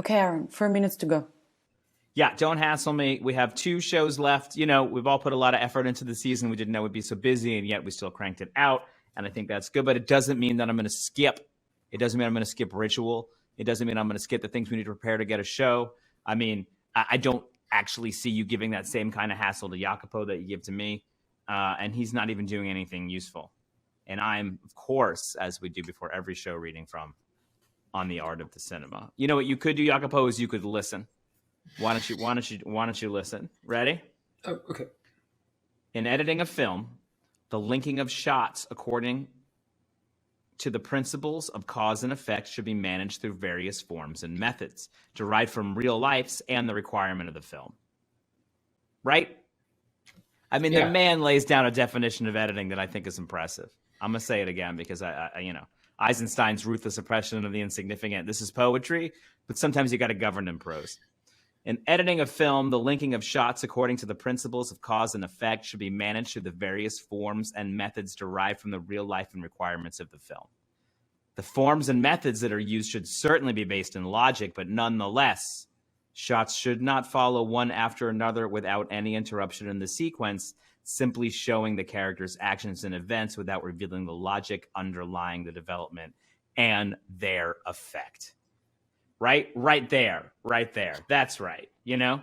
Okay, Aaron, 4 minutes to go. Yeah, don't hassle me. We have 2 shows left. You know, we've all put a lot of effort into the season. We didn't know we'd be so busy, and yet we still cranked it out. And I think that's good, but it doesn't mean that I'm going to skip. It doesn't mean I'm going to skip ritual. It doesn't mean I'm going to skip the things we need to prepare to get a show. I mean, I don't actually see you giving that same kind of hassle to Jacopo that you give to me. And he's not even doing anything useful. And I'm, of course, as we do before every show, reading from On the Art of the Cinema. You know what you could do, Jacopo, is you could listen. Why don't you listen? Ready? Oh, okay. In editing a film, the linking of shots according to the principles of cause and effect should be managed through various forms and methods derived from real lives and the requirement of the film. Right? I mean, the man lays down a definition of editing that I think is impressive. I'm going to say it again because Eisenstein's ruthless oppression of the insignificant. This is poetry, but sometimes you got to govern in prose. In editing a film, the linking of shots according to the principles of cause and effect should be managed through the various forms and methods derived from the real life and requirements of the film. The forms and methods that are used should certainly be based in logic, but nonetheless, shots should not follow one after another without any interruption in the sequence, simply showing the characters' actions and events without revealing the logic underlying the development and their effect. Right there. That's right. You know,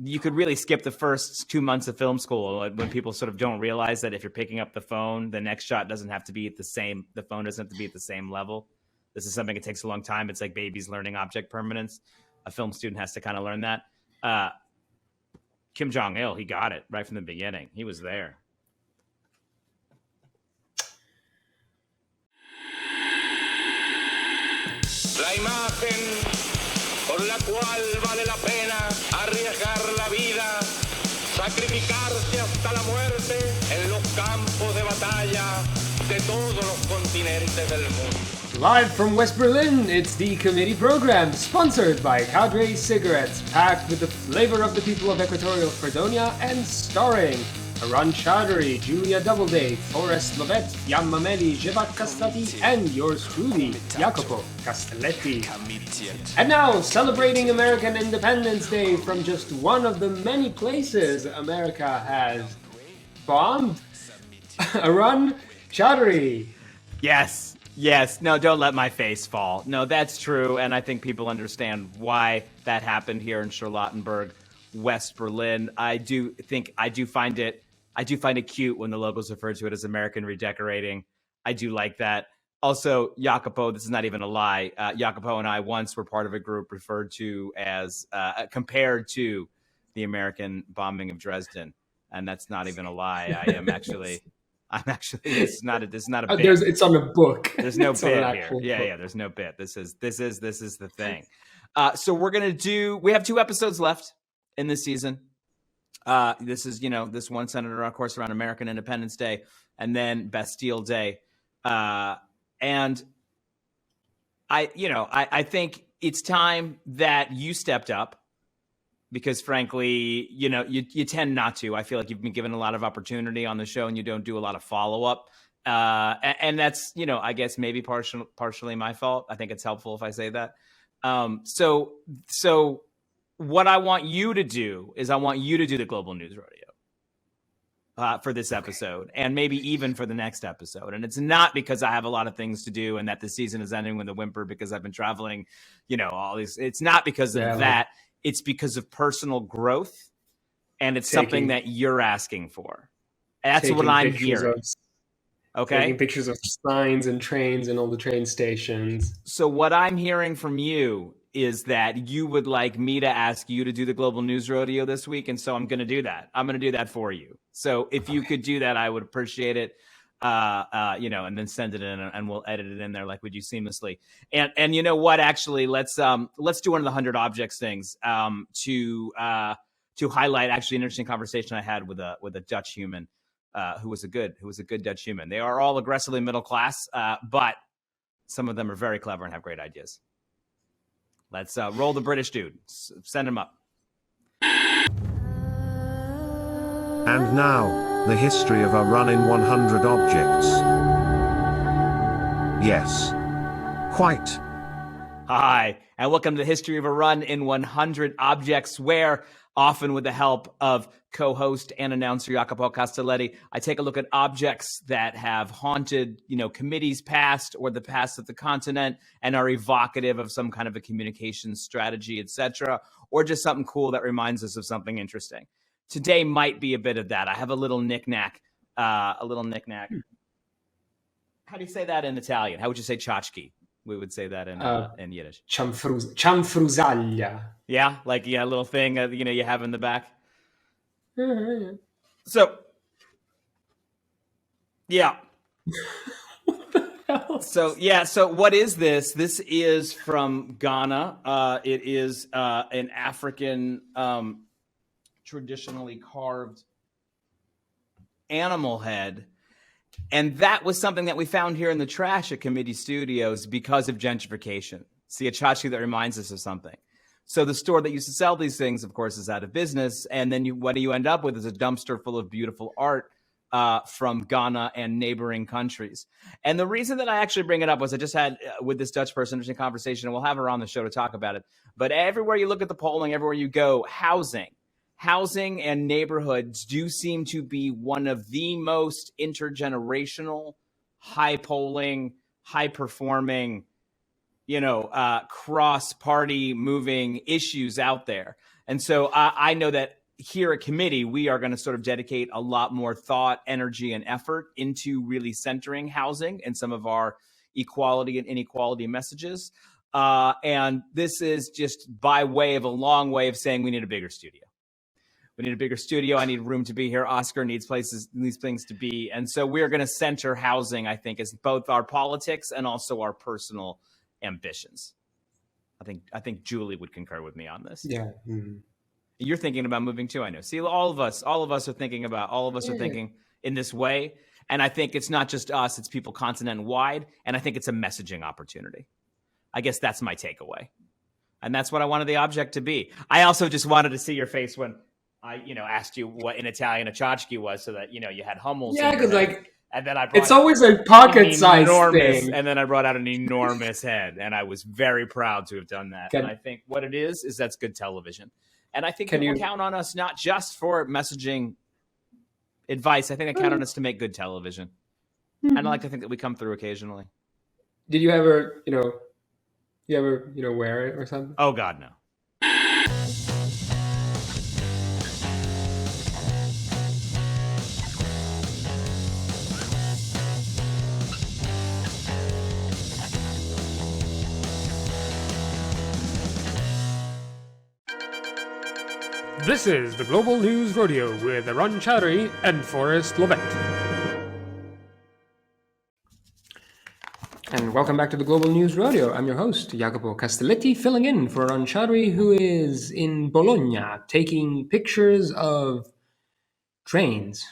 you could really skip the first 2 months of film school when people sort of don't realize that if you're picking up the phone, the next shot doesn't have to be at the same. The phone doesn't have to be at the same level. This is something that takes a long time. It's like babies learning object permanence. A film student has to kind of learn that. Kim Jong-il, he got it right from the beginning. He was there. La imagen por la cual vale la pena arriesgar la vida, sacrificarse hasta la muerte en los campos de batalla de todos los continentes del mundo. Live from West Berlin, it's the committee program, sponsored by Cadre Cigarettes, packed with the flavor of the people of Equatorial Fredonia and starring Aran Chaudhary, Julia Doubleday, Forrest, Lovette, Fiamma, Meli, Xhevat, Castrati, and yours truly, Jacopo, Castelletti. And now, celebrating American Independence Day from just one of the many places America has bombed, Aran Chaudhary. Yes. No, don't let my face fall. No, that's true, and I think people understand why that happened here in Charlottenburg, West Berlin. I do find it cute when the locals refer to it as American redecorating. I do like that. Also, Jacopo, this is not even a lie. Jacopo and I once were part of a group referred to as compared to the American bombing of Dresden, and that's not even a lie. This is not a bit. It's on a book. There's no bit here. Yeah, there's no bit. This is the thing. So we have 2 episodes left in this season. This is, this one centered, of course, around American Independence Day and then Bastille Day. And I think it's time that you stepped up because, frankly, you tend not to. I feel like you've been given a lot of opportunity on the show and you don't do a lot of follow-up. And that's, I guess maybe partially my fault. I think it's helpful if I say that. So what I want you to do is I want you to do the Global News Rodeo for this episode and maybe even for the next episode. And it's not because I have a lot of things to do and that the season is ending with a whimper because I've been traveling, all these. It's not because of that. It's because of personal growth. And it's something that you're asking for. That's what I'm hearing. Taking pictures of signs and trains and all the train stations. So what I'm hearing from you is that you would like me to ask you to do the Global News Rodeo this week. And so I'm going to do that. I'm going to do that for you. So if you could do that, I would appreciate it. And then send it in and we'll edit it in there like we do seamlessly. And you know what, actually, let's do one of the 100 objects things to highlight actually an interesting conversation I had with a Dutch human who was a good Dutch human. They are all aggressively middle class, but some of them are very clever and have great ideas. Let's roll the British dude. Send him up. And now, the history of our run in 100 objects. Yes. Quite. Hi. and welcome to the History of a Run in 100 Objects, where, often with the help of co-host and announcer Jacopo Castelletti, I take a look at objects that have haunted, committees past or the past of the continent and are evocative of some kind of a communication strategy, etc., or just something cool that reminds us of something interesting. Today might be a bit of that. I have a little knick-knack. How do you say that in Italian? How would you say tchotchke? We would say that in Yiddish. Cianfrusaglia. Yeah, like a little thing you have in the back. Mm-hmm. So, yeah. What the hell? So what is this? This is from Ghana. It is an African traditionally carved animal head. And that was something that we found here in the trash at Committee Studios because of gentrification. See, a tchotchke that reminds us of something. So the store that used to sell these things, of course, is out of business. And then what do you end up with is a dumpster full of beautiful art from Ghana and neighboring countries. And the reason that I actually bring it up was I just had with this Dutch person interesting conversation, and we'll have her on the show to talk about it. But everywhere you look at the polling, everywhere you go, housing and neighborhoods do seem to be one of the most intergenerational, high polling, high performing, cross-party moving issues out there. And so I know that here at Committee, we are going to sort of dedicate a lot more thought, energy, and effort into really centering housing and some of our equality and inequality messages. And this is just by way of a long way of saying we need a bigger studio. We need a bigger studio. I need room to be here. Oscar needs things to be. And so we're going to center housing, I think, as both our politics and also our personal ambitions. I think Julie would concur with me on this. Yeah. Mm-hmm. You're thinking about moving too, I know. See, all of us are thinking in this way. And I think it's not just us, it's people continent-wide. And I think it's a messaging opportunity. I guess that's my takeaway. And that's what I wanted the object to be. I also just wanted to see your face when I, asked you what in Italian a tchotchke was, so that, you had Hummels. Yeah, because and then I brought it's always a pocket-sized thing. And then I brought out an enormous head, and I was very proud to have done that. And I think what it is that's good television. And I think people count on us not just for messaging advice. I think they count on us to make good television. Mm-hmm. And I like to think that we come through occasionally. Did you ever, wear it or something? Oh, God, no. This is the Global News Rodeo with Arun Chowdhury and Forrest, Lovette. And welcome back to the Global News Rodeo. I'm your host, Jacopo Castelletti, filling in for Arun Chowdhury, who is in Bologna taking pictures of trains.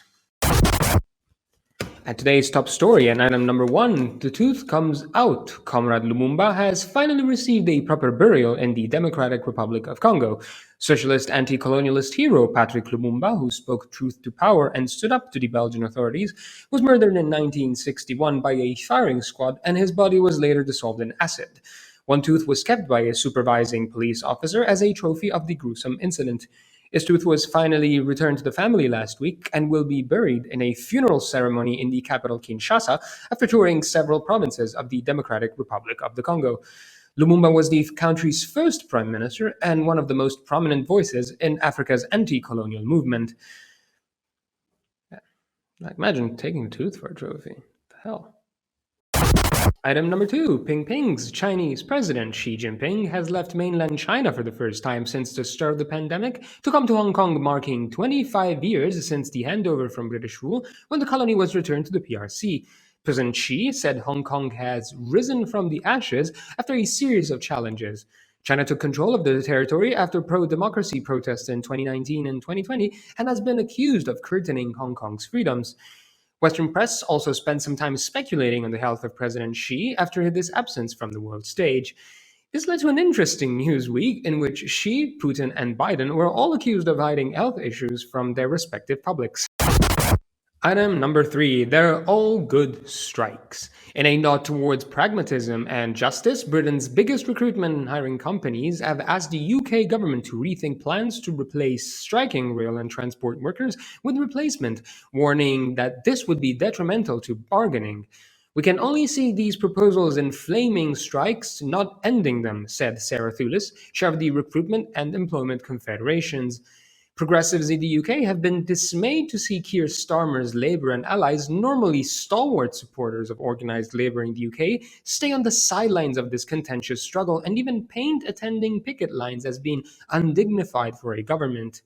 At today's top story and item number 1, the truth comes out. Comrade Lumumba has finally received a proper burial in the Democratic Republic of Congo. Socialist anti-colonialist hero Patrick Lumumba, who spoke truth to power and stood up to the Belgian authorities, was murdered in 1961 by a firing squad, and his body was later dissolved in acid. One tooth was kept by a supervising police officer as a trophy of the gruesome incident. His tooth was finally returned to the family last week and will be buried in a funeral ceremony in the capital Kinshasa after touring several provinces of the Democratic Republic of the Congo. Lumumba was the country's first prime minister and one of the most prominent voices in Africa's anti-colonial movement. Imagine taking a tooth for a trophy. What the hell? Item number 2, Ping's Chinese President Xi Jinping has left mainland China for the first time since the start of the pandemic to come to Hong Kong, marking 25 years since the handover from British rule when the colony was returned to the PRC. President Xi said Hong Kong has risen from the ashes after a series of challenges. China took control of the territory after pro-democracy protests in 2019 and 2020 and has been accused of curtaining Hong Kong's freedoms. Western press also spent some time speculating on the health of President Xi after his absence from the world stage. This led to an interesting news week in which Xi, Putin, and Biden were all accused of hiding health issues from their respective publics. Item number 3, they're all good strikes. In a nod towards pragmatism and justice, Britain's biggest recruitment and hiring companies have asked the UK government to rethink plans to replace striking rail and transport workers with replacement, warning that this would be detrimental to bargaining. We can only see these proposals inflaming strikes, not ending them, said Sarah Thulis, chair of the Recruitment and Employment Confederations. Progressives in the UK have been dismayed to see Keir Starmer's Labour and allies, normally stalwart supporters of organised labour in the UK, stay on the sidelines of this contentious struggle and even paint attending picket lines as being undignified for a government.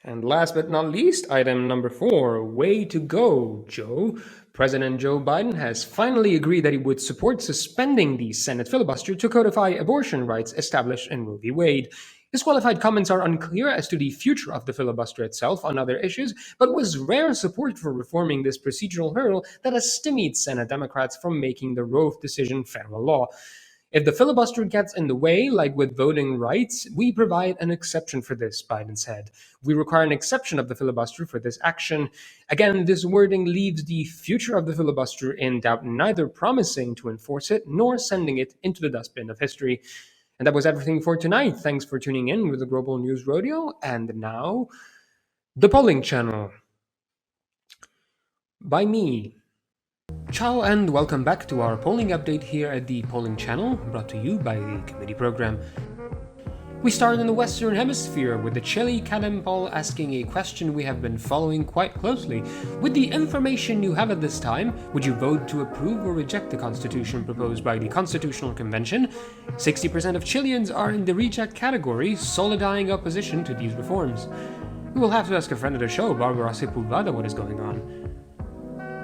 And last but not least, item number 4, way to go, Joe. President Joe Biden has finally agreed that he would support suspending the Senate filibuster to codify abortion rights established in Roe v. Wade. Disqualified comments are unclear as to the future of the filibuster itself on other issues, but was rare support for reforming this procedural hurdle that has stymied Senate Democrats from making the Roe decision federal law. If the filibuster gets in the way, like with voting rights, we provide an exception for this, Biden said. We require an exception of the filibuster for this action. Again, this wording leaves the future of the filibuster in doubt, neither promising to enforce it nor sending it into the dustbin of history. And that was everything for tonight. Thanks for tuning in with the Global News Rodeo. And now, the polling channel. By me. Ciao and welcome back to our polling update here at the polling channel, brought to you by the committee program. We start in the Western Hemisphere with the Chile Cadem poll asking a question we have been following quite closely. With the information you have at this time, would you vote to approve or reject the constitution proposed by the Constitutional Convention? 60% of Chileans are in the reject category, solidifying opposition to these reforms. We will have to ask a friend of the show, Barbara Sepulveda, what is going on.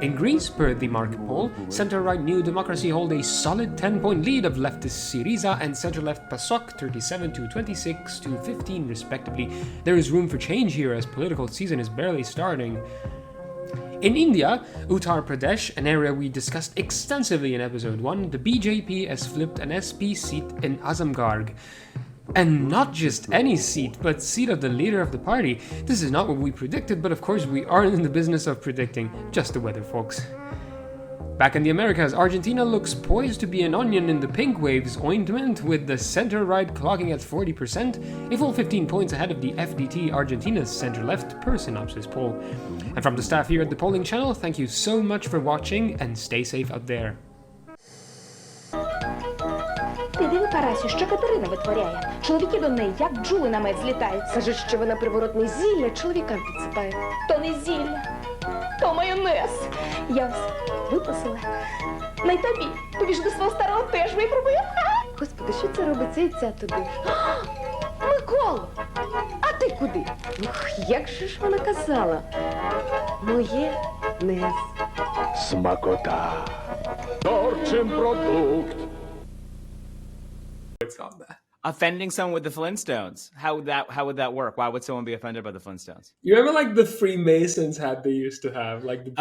In Greece, per the Market poll, center-right New Democracy hold a solid 10-point lead of leftist Syriza and center-left PASOK, 37 to 26 to 15 respectively. There is room for change here as political season is barely starting. In India, Uttar Pradesh, an area we discussed extensively in episode 1, the BJP has flipped an SP seat in Azamgarh. And not just any seat, but seat of the leader of the party. This is not what we predicted, but of course we aren't in the business of predicting, just the weather, folks. Back in the Americas, Argentina looks poised to be an onion in the pink wave's ointment, with the center-right clocking at 40%, a full 15 points ahead of the FDT Argentina's center-left per Synopsis poll. And from the staff here at the polling channel, thank you so much for watching and stay safe out there. Ти диви, Парасю, що Катерина витворяє. Чоловіки до неї, як бджоли на мед злітають. Кажуть, що вона приворотне зілля чоловікам підсипає. То не зілля, то майонез. Я вас випасила. На й тобі ж до свого старого теж випробую. Господи, що це робить цей ця туди? Миколо, а ти куди? Ух, як же ж вона казала? Моє нез. Смакота. Торчин продукт. It's on that. Offending someone with the Flintstones. How would that work? Why would someone be offended by the Flintstones? You remember like the Freemasons hat they used to have? Like the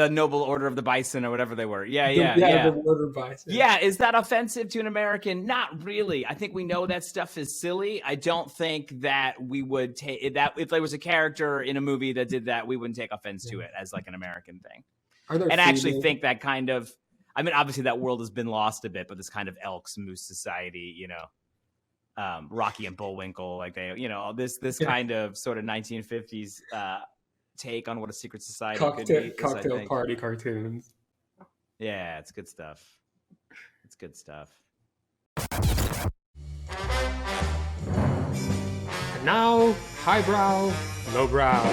The Noble Order of the Bison or whatever they were. The Order Bison. Yeah, is that offensive to an American? Not really. I think we know that stuff is silly. I don't think that we would take that if there was a character in a movie that did that, we wouldn't take offense to it as like an American thing. And I actually think that kind of, I mean, obviously that world has been lost a bit, but this kind of Elks Moose Society, you know, Rocky and Bullwinkle, like they, you know, this kind of sort of 1950s take on what a secret society could be. Cocktail party cartoons. Yeah, it's good stuff. It's good stuff. And now, highbrow, lowbrow.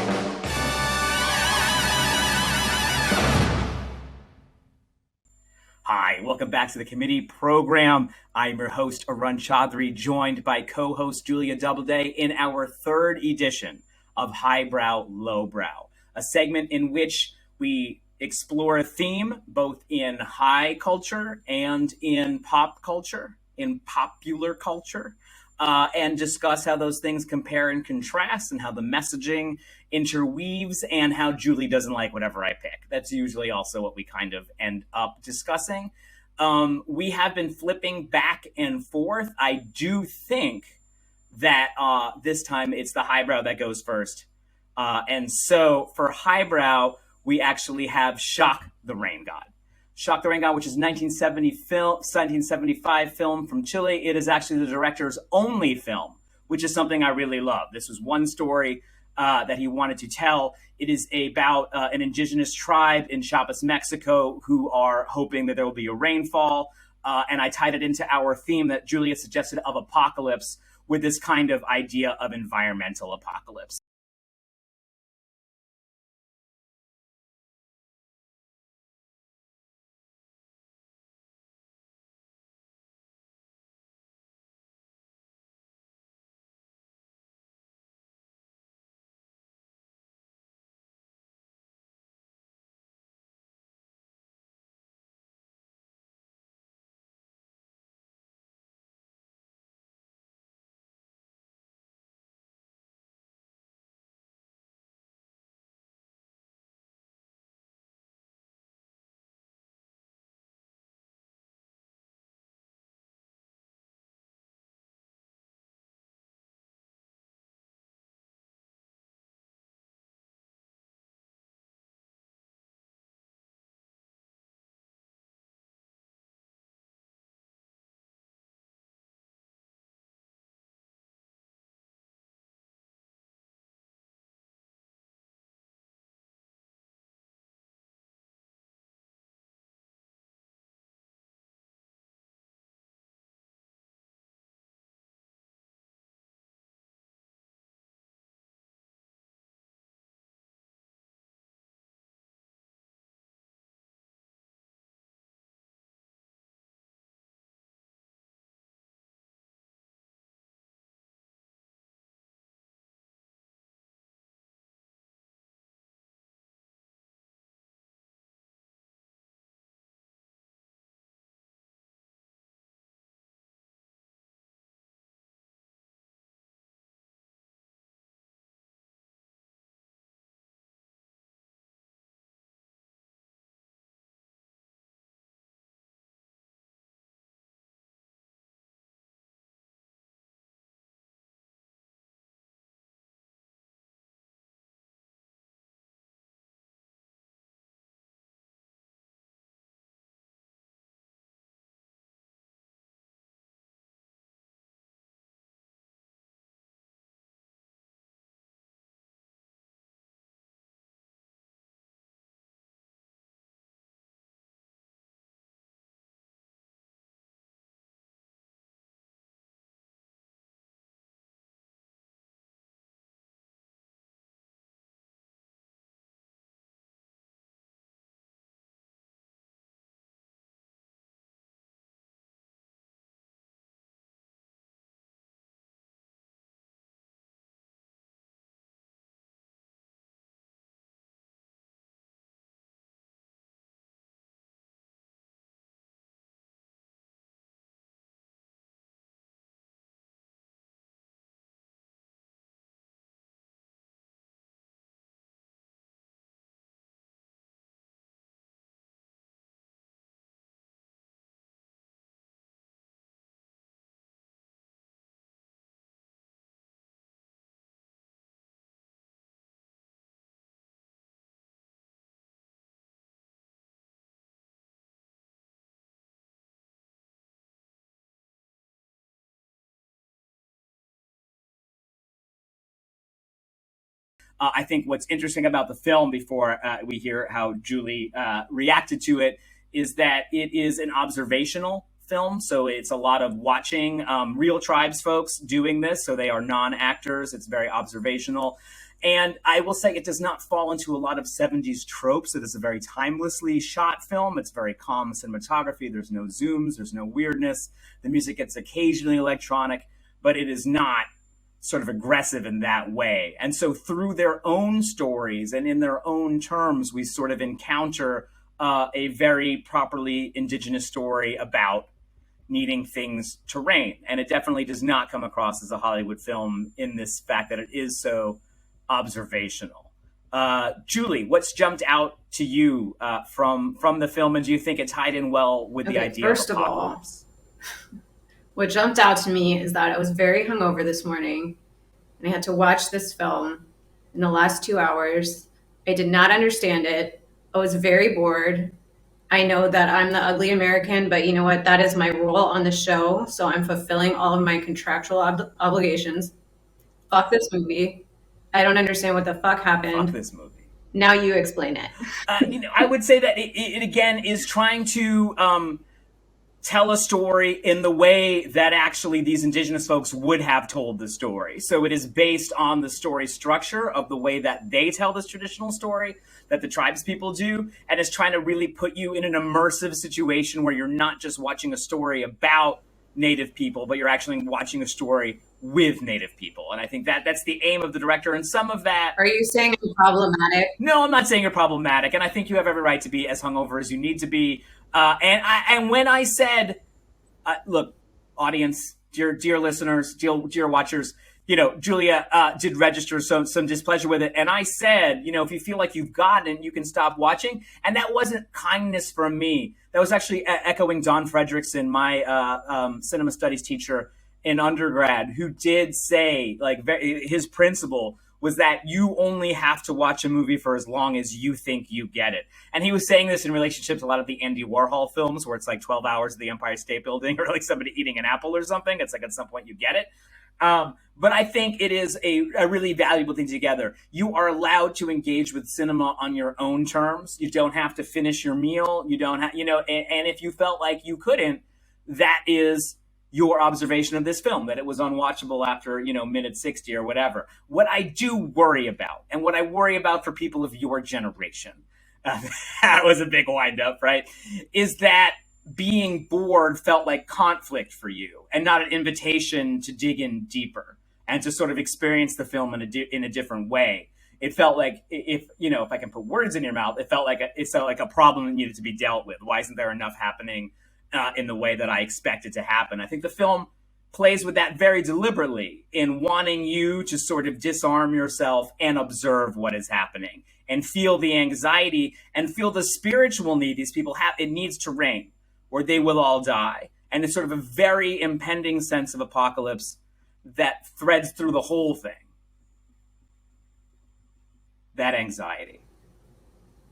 Hi, welcome back to the committee program. I'm your host, Arun Chaudhary, joined by co-host Julia Doubleday in our third edition of Highbrow, Lowbrow, a segment in which we explore a theme both in high culture and in pop culture, in popular culture, and discuss how those things compare and contrast and how the messaging interweaves and how Julie doesn't like whatever I pick. That's usually also what we kind of end up discussing. We have been flipping back and forth. I do think that this time it's the highbrow that goes first. And so for highbrow, we actually have Chac, the Rain God. Chac the Rain God, which is 1975 film from Chile. It is actually the director's only film, which is something I really love. This was one story that he wanted to tell. It is about an indigenous tribe in Chiapas, Mexico, who are hoping that there will be a rainfall. And I tied it into our theme that Julia suggested of apocalypse with this kind of idea of environmental apocalypse. I think what's interesting about the film, before we hear how Julie reacted to it, is that it is an observational film. So it's a lot of watching real tribes folks doing this. So they are non-actors. It's very observational. And I will say it does not fall into a lot of 70s tropes. It is a very timelessly shot film. It's very calm cinematography. There's no zooms. There's no weirdness. The music gets occasionally electronic, but it is not sort of aggressive in that way. And so through their own stories and in their own terms, we sort of encounter a very properly indigenous story about needing things to rain. And it definitely does not come across as a Hollywood film in this fact that it is so observational. Julie, what's jumped out to you from the film, and do you think it tied in well with the idea first of apocalypse? What jumped out to me is that I was very hungover this morning and I had to watch this film. in the last 2 hours. I did not understand it. I was very bored. I know that I'm the ugly American, but you know what? That is my role on the show. So I'm fulfilling all of my contractual obligations. Fuck this movie. I don't understand what the fuck happened. Fuck this movie. Now you explain it. I would say that it again is trying to tell a story in the way that actually these indigenous folks would have told the story. So it is based on the story structure of the way that they tell this traditional story that the tribes people do, and is trying to really put you in an immersive situation where you're not just watching a story about Native people, but you're actually watching a story with Native people. And I think that that's the aim of the director. And some of that... Are you saying I'm problematic? No, I'm not saying you're problematic. And I think you have every right to be as hungover as you need to be. And when I said, look, audience, dear listeners, dear watchers, Julia did register some displeasure with it. And I said, if you feel like you've gotten it, you can stop watching. And that wasn't kindness from me. That was actually echoing Don Fredrickson, my cinema studies teacher in undergrad, who did say, his principle was that you only have to watch a movie for as long as you think you get it. And he was saying this in relationship to a lot of the Andy Warhol films where it's like 12 hours of the Empire State Building or like somebody eating an apple or something. It's like at some point you get it. But I think it is a really valuable thing together. You are allowed to engage with cinema on your own terms. You don't have to finish your meal. You don't have, and if you felt like you couldn't, that is your observation of this film, that it was unwatchable after, minute 60 or whatever. What I do worry about, and what I worry about for people of your generation, that was a big wind up, right? Is that being bored felt like conflict for you and not an invitation to dig in deeper and to sort of experience the film in a different way. It felt like, if I can put words in your mouth, it felt like a problem that needed to be dealt with. Why isn't there enough happening in the way that I expect it to happen? I think the film plays with that very deliberately in wanting you to sort of disarm yourself and observe what is happening and feel the anxiety and feel the spiritual need these people have. It needs to rain or they will all die. And it's sort of a very impending sense of apocalypse that threads through the whole thing. That anxiety.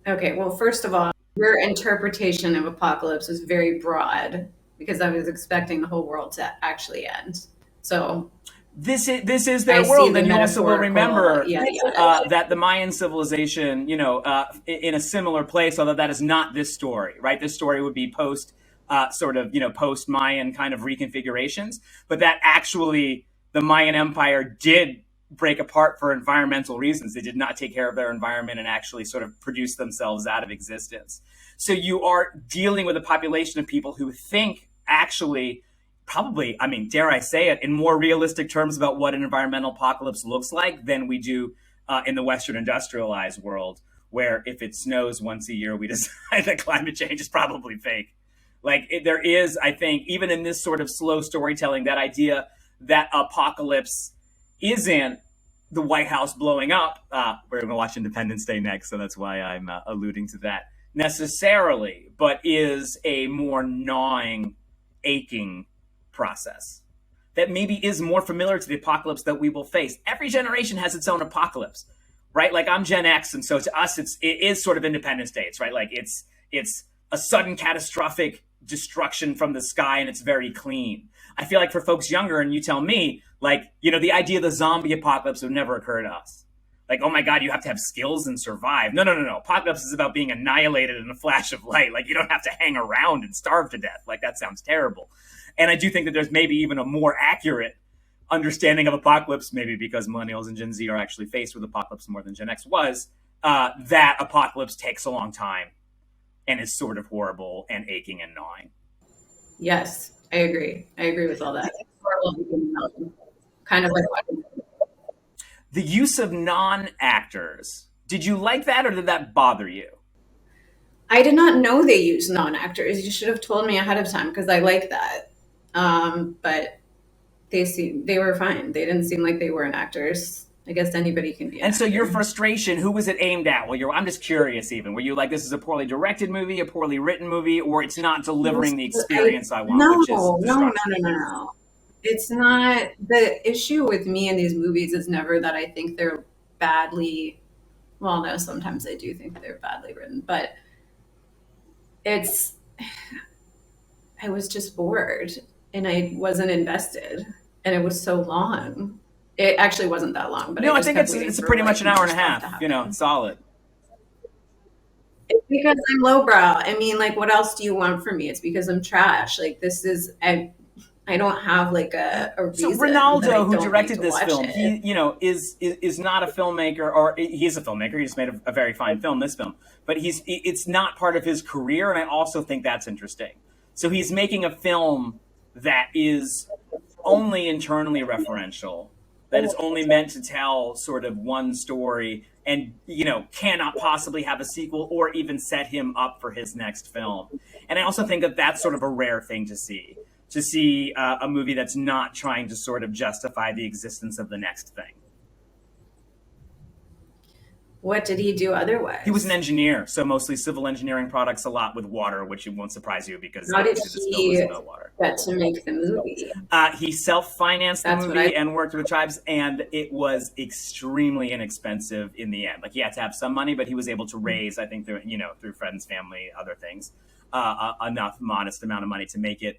Okay, well, first of all, your interpretation of apocalypse was very broad because I was expecting the whole world to actually end. So this is their world, and you also will remember that the Mayan civilization, in a similar place, although that is not this story, right? This story would be post Mayan kind of reconfigurations, but that actually the Mayan Empire did break apart for environmental reasons. They did not take care of their environment and actually sort of produce themselves out of existence. So you are dealing with a population of people who think actually, probably, dare I say it, in more realistic terms about what an environmental apocalypse looks like than we do in the Western industrialized world, where if it snows once a year, we decide that climate change is probably fake. There is, I think, even in this sort of slow storytelling, that idea that apocalypse isn't the White House blowing up. We're going to watch Independence Day next, so that's why I'm alluding to that necessarily, but is a more gnawing, aching process that maybe is more familiar to the apocalypse that we will face. Every generation has its own apocalypse, right? Like I'm Gen X, and so to us, it is sort of Independence Day, right? Like it's a sudden catastrophic destruction from the sky, and it's very clean. I feel like for folks younger, and you tell me, the idea of the zombie apocalypse would never occur to us. Like, oh my God, you have to have skills and survive. No. Apocalypse is about being annihilated in a flash of light. You don't have to hang around and starve to death. That sounds terrible. And I do think that there's maybe even a more accurate understanding of apocalypse, maybe because millennials and Gen Z are actually faced with apocalypse more than Gen X was, that apocalypse takes a long time and is sort of horrible and aching and gnawing. Yes, I agree. I agree with all that. Kind of like the use of non-actors. Did you like that, or did that bother you? I did not know they used non-actors. You should have told me ahead of time because I like that. But they were fine. They didn't seem like they weren't actors. I guess anybody can be an And so actor. your frustration, who was it aimed at? Well, I'm just curious even. Were you like, this is a poorly directed movie, a poorly written movie, or it's not delivering the experience I want? No. It's not. The issue with me in these movies is never that I think they're badly, well, no, sometimes I do think they're badly written, but I was just bored and I wasn't invested, and it was so long. It actually wasn't that long, but No, I just think kept it's waiting for, pretty like, much an hour and a more stuff to half. happen. Solid. It's because I'm lowbrow. I mean, like, what else do you want from me? It's because I'm trash. Like, this is I don't have like a reason. So that I Ronaldo, who don't directed like to this watch film, it. he is not a filmmaker, or he is a filmmaker. He just made a very fine film, this film, but it's not part of his career, and I also think that's interesting. So he's making a film that is only internally referential, that is only meant to tell sort of one story, and cannot possibly have a sequel or even set him up for his next film. And I also think that that's sort of a rare thing to see a movie that's not trying to sort of justify the existence of the next thing. What did he do otherwise? He was an engineer, so mostly civil engineering products, a lot with water, which won't surprise you because How did this film is he about water. get to make the movie? He self-financed the That's what movie and worked with the tribes, and it was extremely inexpensive in the end. Like, he had to have some money, but he was able to raise, I think, through friends, family, other things, enough modest amount of money to make it.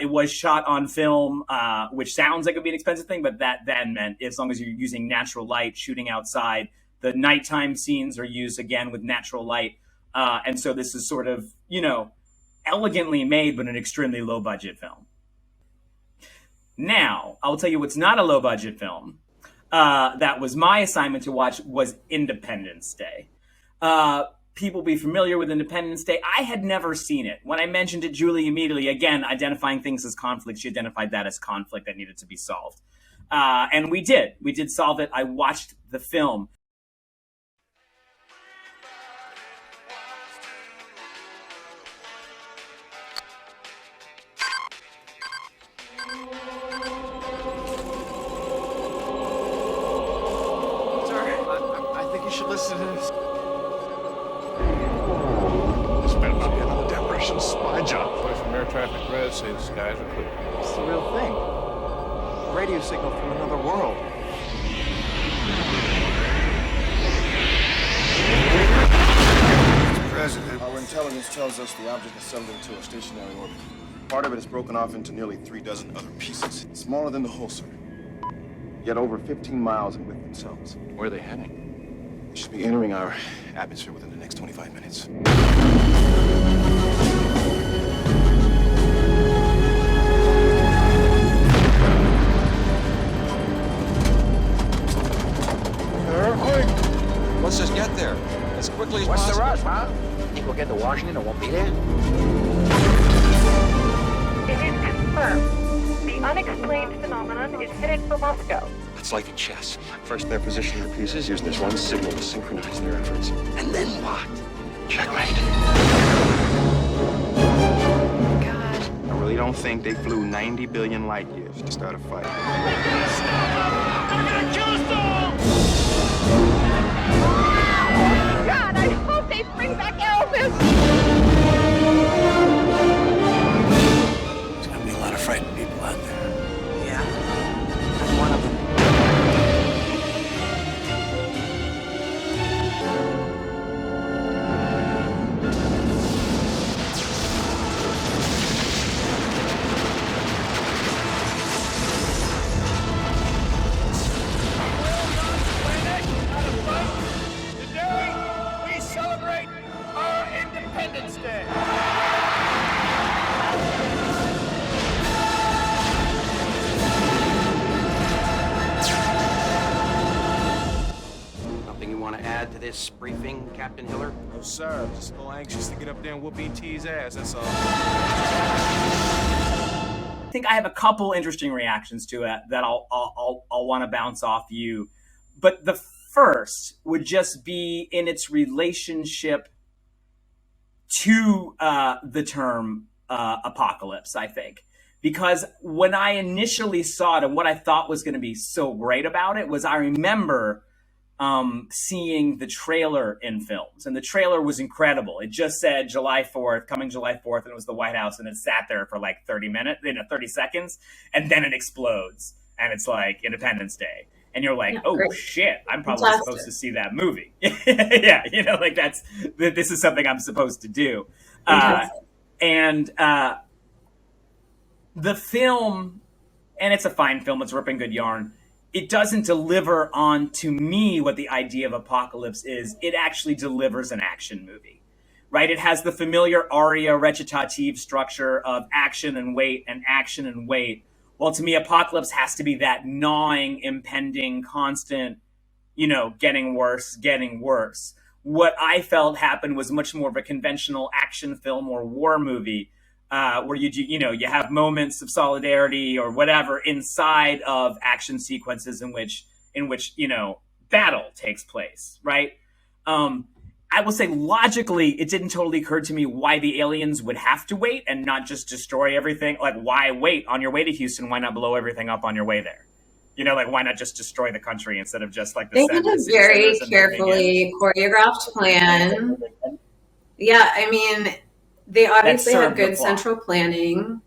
It was shot on film, which sounds like it would be an expensive thing, but that then meant as long as you're using natural light, shooting outside, the nighttime scenes are used again with natural light. And so this is sort of, elegantly made, but an extremely low budget film. Now, I'll tell you what's not a low budget film. That was my assignment to watch, was Independence Day. People be familiar with Independence Day. I had never seen it. When I mentioned it, Julie immediately, again, identifying things as conflict, she identified that as conflict that needed to be solved. And we did solve it. I watched the film. I think you should listen to this. This better not be another damn Russian spy job. Boys from air traffic red say the skies are clear. It's the real thing. A radio signal from another world. Mr. President, our intelligence tells us the object is settled into a stationary orbit. Part of it is broken off into nearly 36 other pieces, smaller than the whole, sir. Yet over 15 miles in width themselves. Where are they heading? They should be entering our atmosphere within the next 25 minutes. Let's just get there as quickly as possible. What's the rush, huh? Think we'll get to Washington and won't be there? It is confirmed. The unexplained phenomenon is headed for Moscow. It's like a chess. First, they're positioning their pieces using this one signal to synchronize their efforts. And then what? Checkmate. I really don't think they flew 90 billion light years to start a fight. God, I hope they bring back Elvis! There's gonna be a lot of frightened people out there. Yeah. I'm one of them. Today, we celebrate our Independence Day. Something you want to add to this briefing, Captain Hiller? No, sir. I'm just a little anxious to get up there and whoop E.T.'s ass, that's all. I think I have a couple interesting reactions to it that I'll want to bounce off you. But the first would just be in its relationship to the term apocalypse, I think. Because when I initially saw it, and what I thought was going to be so great about it was I remember seeing the trailer in films, and the trailer was incredible. It just said July 4th, coming July 4th, and it was the White House, and it sat there for like 30 seconds, and then it explodes, and it's like Independence Day. and you're like, oh great. shit, I'm probably Fantastic. supposed to see that movie. Yeah, like this is something I'm supposed to do. And the film, and it's a fine film, it's ripping good yarn, it doesn't deliver on, to me, what the idea of apocalypse is. It actually delivers an action movie, right? It has the familiar aria recitative structure of action and wait and action and wait. Well, to me, apocalypse has to be that gnawing, impending, constant, getting worse, getting worse. What I felt happened was much more of a conventional action film or war movie, where you have moments of solidarity or whatever inside of action sequences in which battle takes place, right? I will say logically, it didn't totally occur to me why the aliens would have to wait and not just destroy everything. Like, why wait on your way to Houston? Why not blow everything up on your way there? Why not just destroy the country instead of just like they had a very carefully choreographed plan. Yeah, I mean, they obviously had good central planning.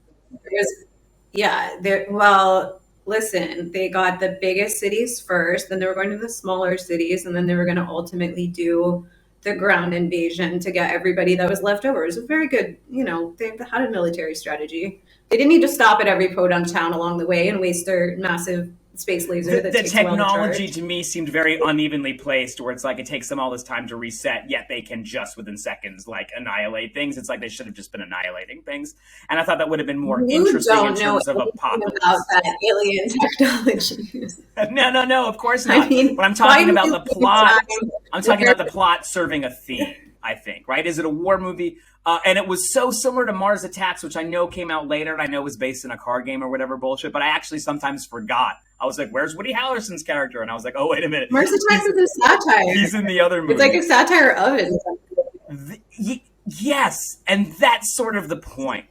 Listen, they got the biggest cities first, then they were going to the smaller cities, and then they were going to ultimately do the ground invasion to get everybody that was left over. It was a very good, they had a military strategy. They didn't need to stop at every podunk town along the way and waste their massive space laser. The technology to me seemed very unevenly placed, where it's like it takes them all this time to reset, yet they can just within seconds annihilate things. It's like they should have just been annihilating things, and I thought that would have been more interesting in terms of apocalypse. About that alien technology. No, of course not. But I'm talking about the plot. I'm talking about the plot serving a theme, I think, right? Is it a war movie? And it was so similar to Mars Attacks, which I know came out later, and I know was based in a card game or whatever bullshit, but I actually sometimes forgot. I was like, where's Woody Harrelson's character? And I was like, oh, wait a minute. Mars Attacks is a satire. He's in the other movie. It's like a satire of it. Yes, and that's sort of the point,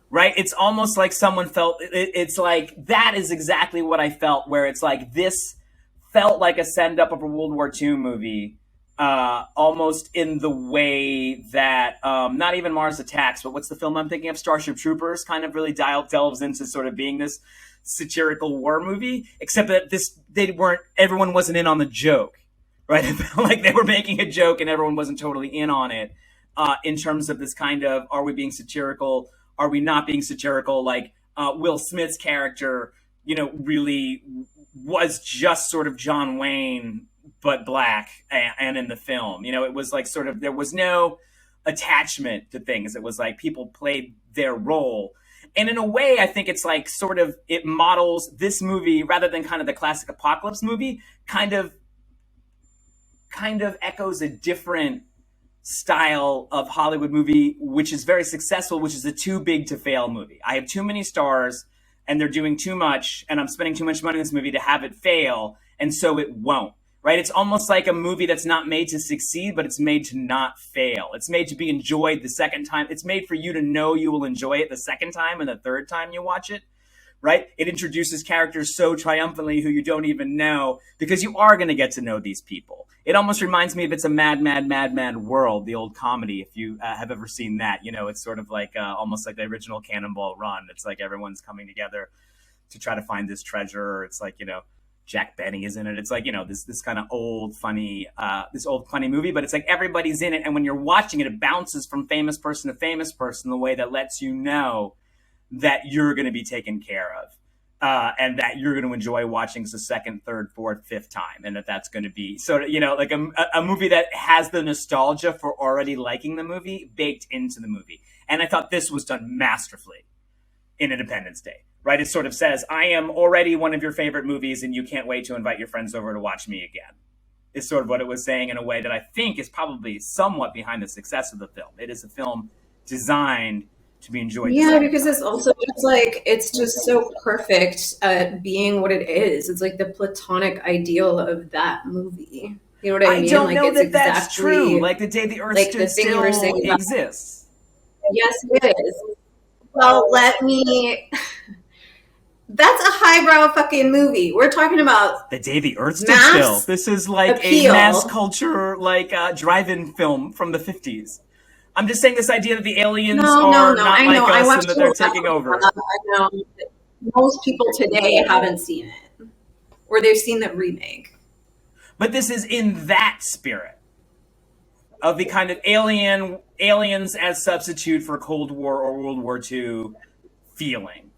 right? It's almost like someone felt, it's like, that is exactly what I felt, where it's like, this felt like a send-up of a World War II movie, almost in the way that, not even Mars Attacks, but what's the film I'm thinking of? Starship Troopers kind of really delves into sort of being this satirical war movie, except that everyone wasn't in on the joke, right? It felt like they were making a joke and everyone wasn't totally in on it, in terms of this kind of, are we being satirical? Are we not being satirical? Like, Will Smith's character, really was just sort of John Wayne, but black and in the film, it was like sort of, there was no attachment to things. It was like people played their role. And in a way, I think it's like sort of, it models this movie rather than kind of the classic apocalypse movie, kind of echoes a different style of Hollywood movie, which is very successful, which is a too big to fail movie. I have too many stars and they're doing too much and I'm spending too much money in this movie to have it fail. And so it won't. Right? It's almost like a movie that's not made to succeed, but it's made to not fail. It's made to be enjoyed the second time. It's made for you to know you will enjoy it the second time and the third time you watch it, right? It introduces characters so triumphantly who you don't even know, because you are going to get to know these people. It almost reminds me of It's a Mad, Mad, Mad, Mad World, the old comedy, if you have ever seen that. It's sort of like almost like the original Cannonball Run. It's like everyone's coming together to try to find this treasure. It's like, Jack Benny is in it. It's like, this kind of old, funny movie, but it's like everybody's in it. And when you're watching it, it bounces from famous person to famous person in a way that lets you know that you're going to be taken care of, and that you're going to enjoy watching the second, third, fourth, fifth time. And that's going to be sort of, like a movie that has the nostalgia for already liking the movie baked into the movie. And I thought this was done masterfully in Independence Day. Right, it sort of says, I am already one of your favorite movies and you can't wait to invite your friends over to watch me again. Is sort of what it was saying in a way that I think is probably somewhat behind the success of the film. It is a film designed to be enjoyed. Yeah, because it's also just like, it's just so perfect at being what it is. It's like the platonic ideal of that movie. You know what I mean? I don't like, know it's that exactly that's true. Like the day the Earth stood still exists. Yes, it is. Well, that's a highbrow fucking movie. We're talking about The Day the Earth Stood Still. This is like a mass culture, drive-in film from the 50s. I'm just saying this idea that the aliens are not like us and that they're taking over. I know. Most people today haven't seen it. or they've seen the remake. But this is in that spirit of the kind of aliens as substitute for Cold War or World War II feeling.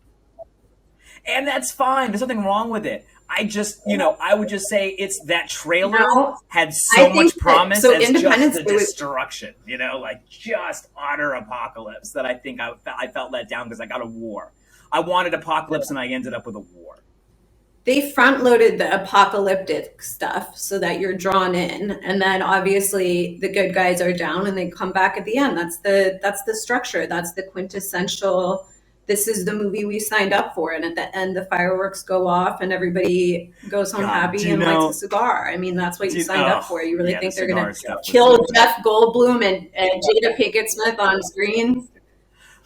And that's fine. There's nothing wrong with it. I just, I would just say it's that trailer had so much promise as just the destruction, like just utter apocalypse that I think I felt let down because I got a war. I wanted apocalypse and I ended up with a war. They front loaded the apocalyptic stuff so that you're drawn in, and then obviously the good guys are down and they come back at the end. That's the structure. That's the quintessential. This is the movie we signed up for, and at the end the fireworks go off and everybody goes home happy and lights a cigar. I mean, that's what you signed up for. You really think they're going to kill Jeff Goldblum and Jada Pinkett Smith on screen?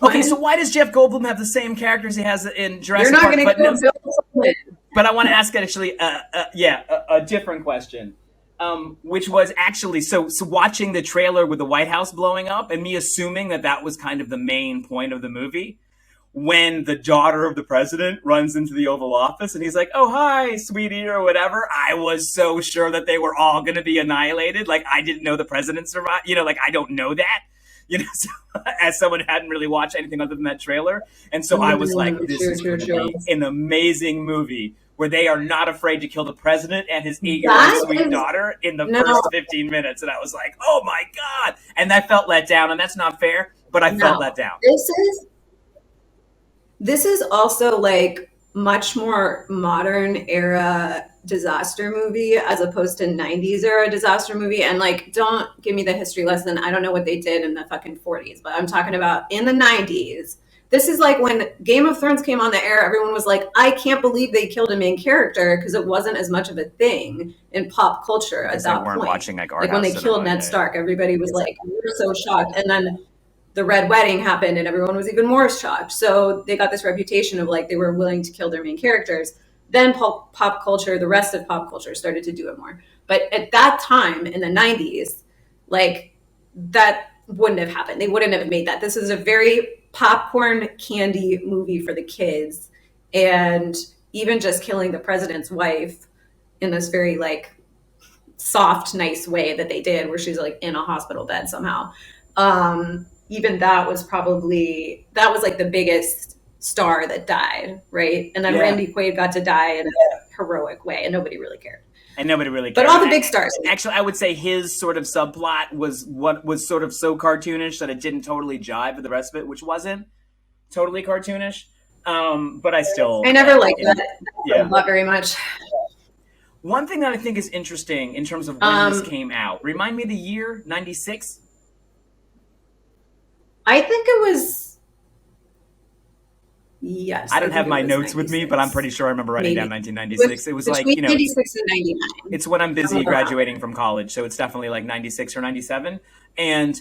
Okay, so why does Jeff Goldblum have the same characters he has in Jurassic Park? You're not going to kill But I want to ask actually, a different question, which was actually, so watching the trailer with the White House blowing up and me assuming that was kind of the main point of the movie, when the daughter of the president runs into the Oval Office and he's like, oh, hi, sweetie, or whatever, I was so sure that they were all going to be annihilated. Like, I didn't know the president survived. Like, I don't know that. So, as someone who hadn't really watched anything other than that trailer. And so I was like, this is going to be an amazing movie where they are not afraid to kill the president and his 8-year-old sweet daughter in the first 15 minutes. And I was like, oh my God. And I felt let down. And that's not fair, but I felt let down. This is also like much more modern era disaster movie as opposed to 90s era disaster movie. And like, don't give me the history lesson. I don't know what they did in the fucking 40s, but I'm talking about in the 90s. This is like when Game of Thrones came on the air, everyone was like, I can't believe they killed a main character because it wasn't as much of a thing in pop culture at that point. Watching, like when they killed Ned Stark, everybody was like, we're so shocked. And then the Red Wedding happened and everyone was even more shocked. So they got this reputation of like they were willing to kill their main characters. Then pop culture, the rest of pop culture started to do it more. But at that time in the 90s, like that wouldn't have happened. They wouldn't have made that. This is a very popcorn candy movie for the kids. And even just killing the president's wife in this very like soft, nice way that they did, where she's like in a hospital bed somehow. Even that was like the biggest star that died, right? And then Randy Quaid got to die in a heroic way, and nobody really cared. And nobody really cared. But all the big stars. Actually, I would say his sort of subplot was what was sort of so cartoonish that it didn't totally jive with the rest of it, which wasn't totally cartoonish. But I never liked that. Not very much. One thing that I think is interesting in terms of when this came out, remind me the year, 96? I think it was, yes. I don't have my notes 96. With me, but I'm pretty sure I remember writing down 1996. It was like, 96 and 99. It's when I'm busy graduating from college, so it's definitely like 96 or 97. And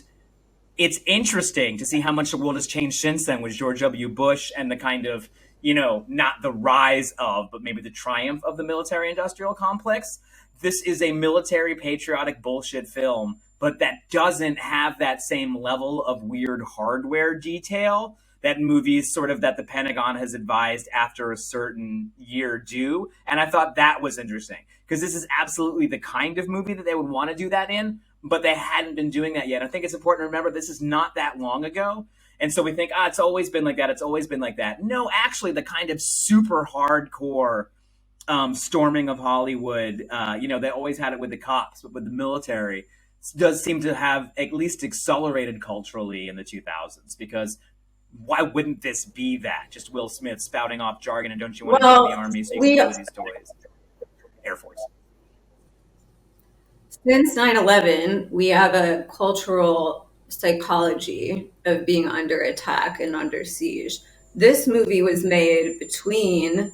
it's interesting to see how much the world has changed since then with George W. Bush and the kind of, not the rise of, but maybe the triumph of the military-industrial complex. This is a military patriotic bullshit film, but that doesn't have that same level of weird hardware detail that movies sort of that the Pentagon has advised after a certain year do. And I thought that was interesting because this is absolutely the kind of movie that they would want to do that in, but they hadn't been doing that yet. I think it's important to remember this is not that long ago. And so we think, it's always been like that. It's always been like that. No, actually the kind of super hardcore storming of Hollywood, they always had it with the cops, but with the military, does seem to have at least accelerated culturally in the 2000s, because why wouldn't this be that? Just Will Smith spouting off jargon and don't you want to join the army so you can do these toys? Air Force. Since 9/11, we have a cultural psychology of being under attack and under siege. This movie was made between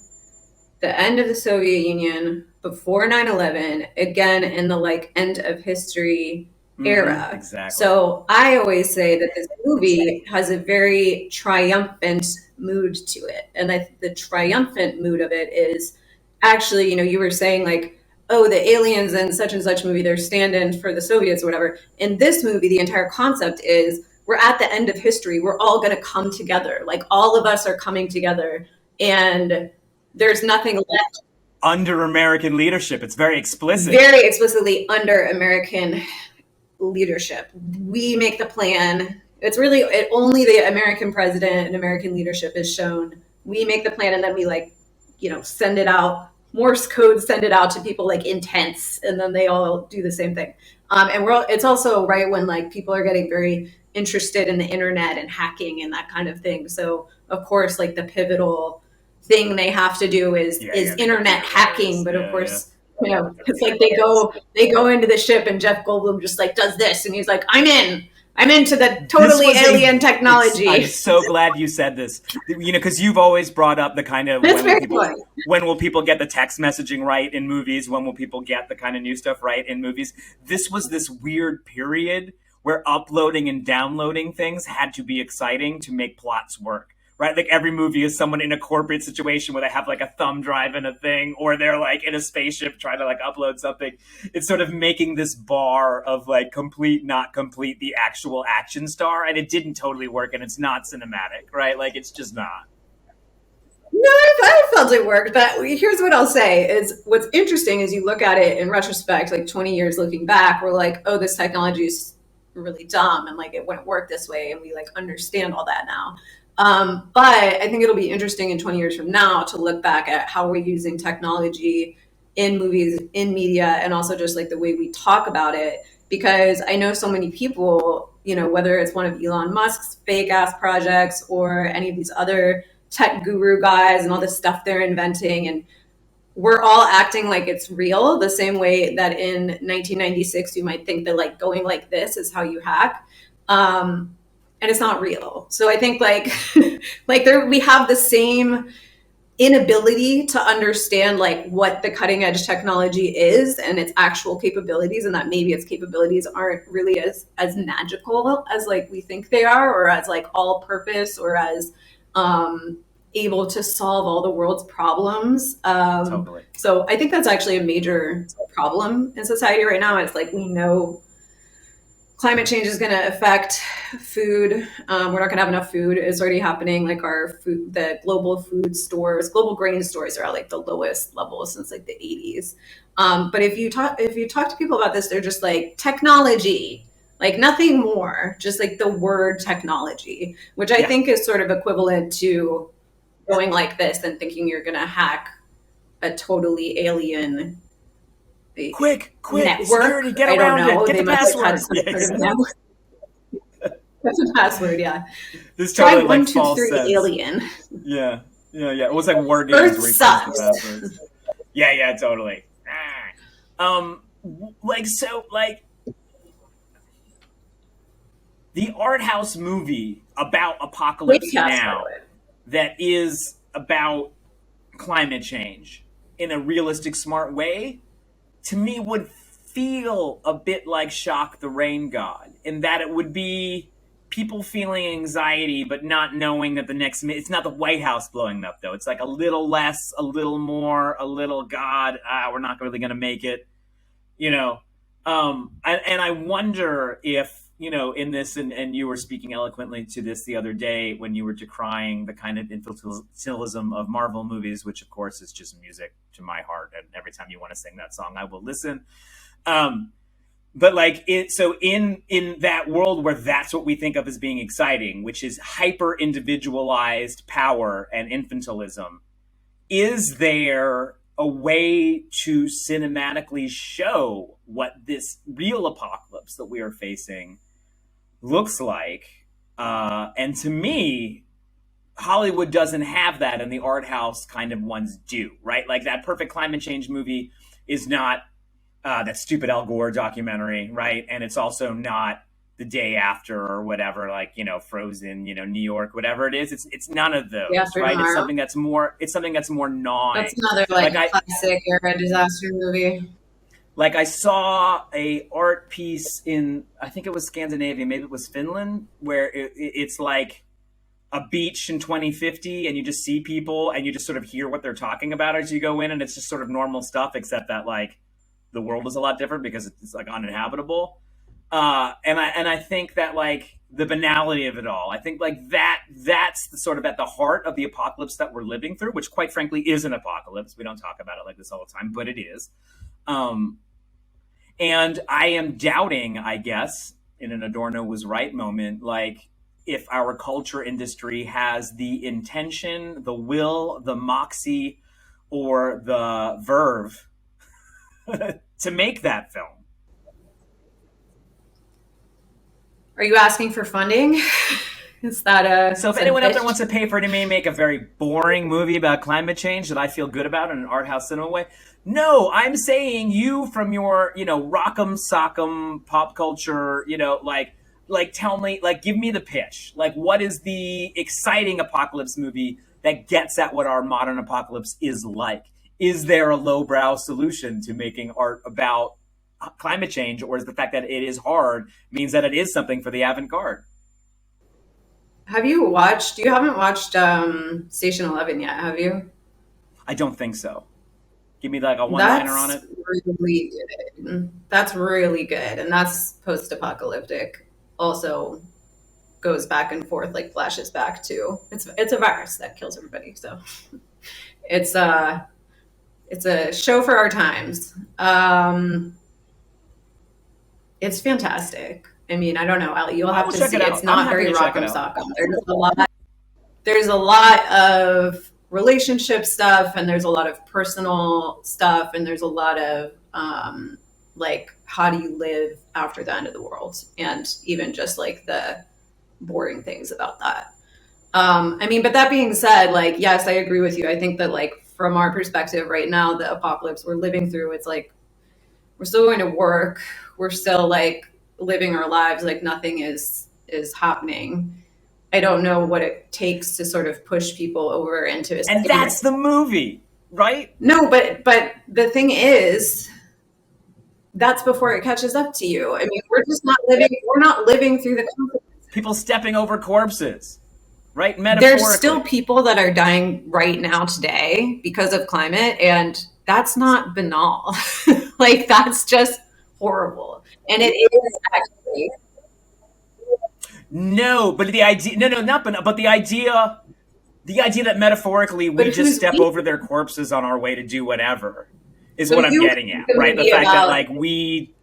the end of the Soviet Union, before 9/11, again in the like end of history era. Exactly. So I always say that this movie has a very triumphant mood to it. And the triumphant mood of it is actually, you were saying like, oh, the aliens in such and such movie, they're stand-in for the Soviets or whatever. In this movie, the entire concept is we're at the end of history. We're all going to come together. Like all of us are coming together and there's nothing left under American leadership. It's very explicit. Very explicitly under American leadership. We make the plan. It's really only the American president and American leadership is shown. We make the plan and then we send it out. Morse code, send it out to people like in tents, and then they all do the same thing. And it's also right when like people are getting very interested in the internet and hacking and that kind of thing. So of course, like the pivotal thing they have to do is internet hacking. But of course, it's like they go into the ship and Jeff Goldblum just like does this, and he's like, I'm into the totally alien technology. I'm so glad you said this, because you've always brought up the kind of when will people get the text messaging right in movies? When will people get the kind of new stuff right in movies? This was this weird period where uploading and downloading things had to be exciting to make plots work. Right? Like every movie is someone in a corporate situation where they have like a thumb drive in a thing, or they're like in a spaceship trying to like upload something. It's sort of making this bar of like complete, not complete, the actual action star. And it didn't totally work, and it's not cinematic, right? Like it's just not. No, I felt it worked, but here's what I'll say is what's interesting is you look at it in retrospect, like 20 years looking back, we're like, oh, this technology is really dumb and like it wouldn't work this way. And we like understand all that now. But I think it'll be interesting in 20 years from now to look back at how we're using technology in movies, in media, and also just like the way we talk about it. Because I know so many people, whether it's one of Elon Musk's fake ass projects or any of these other tech guru guys and all this stuff they're inventing, and we're all acting like it's real the same way that in 1996 you might think that like going like this is how you hack. And it's not real. So I think we have the same inability to understand like what the cutting edge technology is and its actual capabilities, and that maybe its capabilities aren't really as magical as like we think they are, or as like all purpose, or as able to solve all the world's problems. Totally. So I think that's actually a major problem in society right now. It's like we know climate change is going to affect food. We're not going to have enough food. It's already happening. Like the global food stores, global grain stores are at like the lowest level since like the 80s. But if you talk to people about this, they're just like technology, like nothing more, just like the word technology, which I think is sort of equivalent to going like this and thinking you're going to hack a totally alien quick network. Security, get around it, get the password. That's a password, yeah. This totally Try 1, like 2, false 3 sense. alien. Yeah. It was like word games where he finds the passwords. Yeah, totally. The art house movie about Apocalypse Now that is about climate change in a realistic, smart way, to me would feel a bit like Chac the Rain God, in that it would be people feeling anxiety but not knowing that it's not the White House blowing up, though. It's like a little less, a little more, a little God, we're not really going to make it, and I wonder if, in this, and you were speaking eloquently to this the other day when you were decrying the kind of infantilism of Marvel movies, which of course is just music to my heart, and every time you want to sing that song, I will listen. But like so in that world where that's what we think of as being exciting, which is hyper individualized power and infantilism, is there a way to cinematically show what this real apocalypse that we are facing looks like? And to me, Hollywood doesn't have that, and the art house kind of ones do, right? Like that Perfect Climate Change movie is not that stupid Al Gore documentary, right? And it's also not The Day After or whatever, like, Frozen, New York, whatever it is. It's none of those, right? It's something that's more gnawing. That's another classic era disaster movie. Like I saw a art piece in, I think it was Scandinavia, maybe it was Finland, where it's like a beach in 2050, and you just see people and you just sort of hear what they're talking about as you go in, and it's just sort of normal stuff, except that like the world is a lot different because it's like uninhabitable. And I think that like the banality of it all, I think like that's the sort of at the heart of the apocalypse that we're living through, which quite frankly is an apocalypse. We don't talk about it like this all the time, but it is. And I am doubting, I guess, in an Adorno was right moment, like if our culture industry has the intention, the will, the moxie, or the verve to make that film. Are you asking for funding? Is that a so if anyone out there wants to pay for it, it may make a very boring movie about climate change that I feel good about in an art house cinema way. No, I'm saying you from your, rock'em sock'em pop culture, like tell me, like give me the pitch. Like what is the exciting apocalypse movie that gets at what our modern apocalypse is like? Is there a lowbrow solution to making art about climate change, or is the fact that it is hard means that it is something for the avant-garde? You haven't watched Station 11 yet, have you? I don't think so. Give me like a one-liner on it. Really good. That's really good. And that's post-apocalyptic. Also goes back and forth, like flashes back to it's a virus that kills everybody. So it's a show for our times. It's fantastic. I mean, I don't know, Ali, you'll have to see it. It's not very rock'em sock'em. There's a lot of relationship stuff, and there's a lot of personal stuff, and there's a lot of like how do you live after the end of the world, and even just like the boring things about that. I mean, but that being said, like, yes, I agree with you. I think that like from our perspective right now, the apocalypse we're living through, it's like we're still going to work. We're still like living our lives like nothing is happening. I don't know what it takes to sort of push people over into a and that's the movie, right? No, but the thing is, that's before it catches up to you. I mean, we're not living through the consequences. People stepping over corpses, right? Metaphorically. There's still people that are dying right now today because of climate, and that's not banal. Like that's just horrible. And it is actually. No, but the idea, but the idea that metaphorically we just step over their corpses on our way to do whatever is what I'm getting at, right? The fact that like we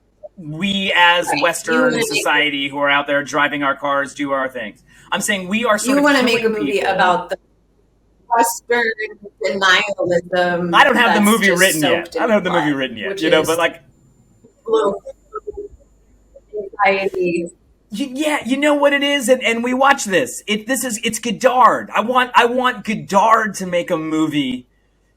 as Western society who are out there driving our cars do our things. I'm saying we are sort of. You want to make a movie about the Western denialism. I don't have the movie written yet. But like. Anxiety. Yeah, you know what it is, and we watch this. It's Godard. I want Godard to make a movie,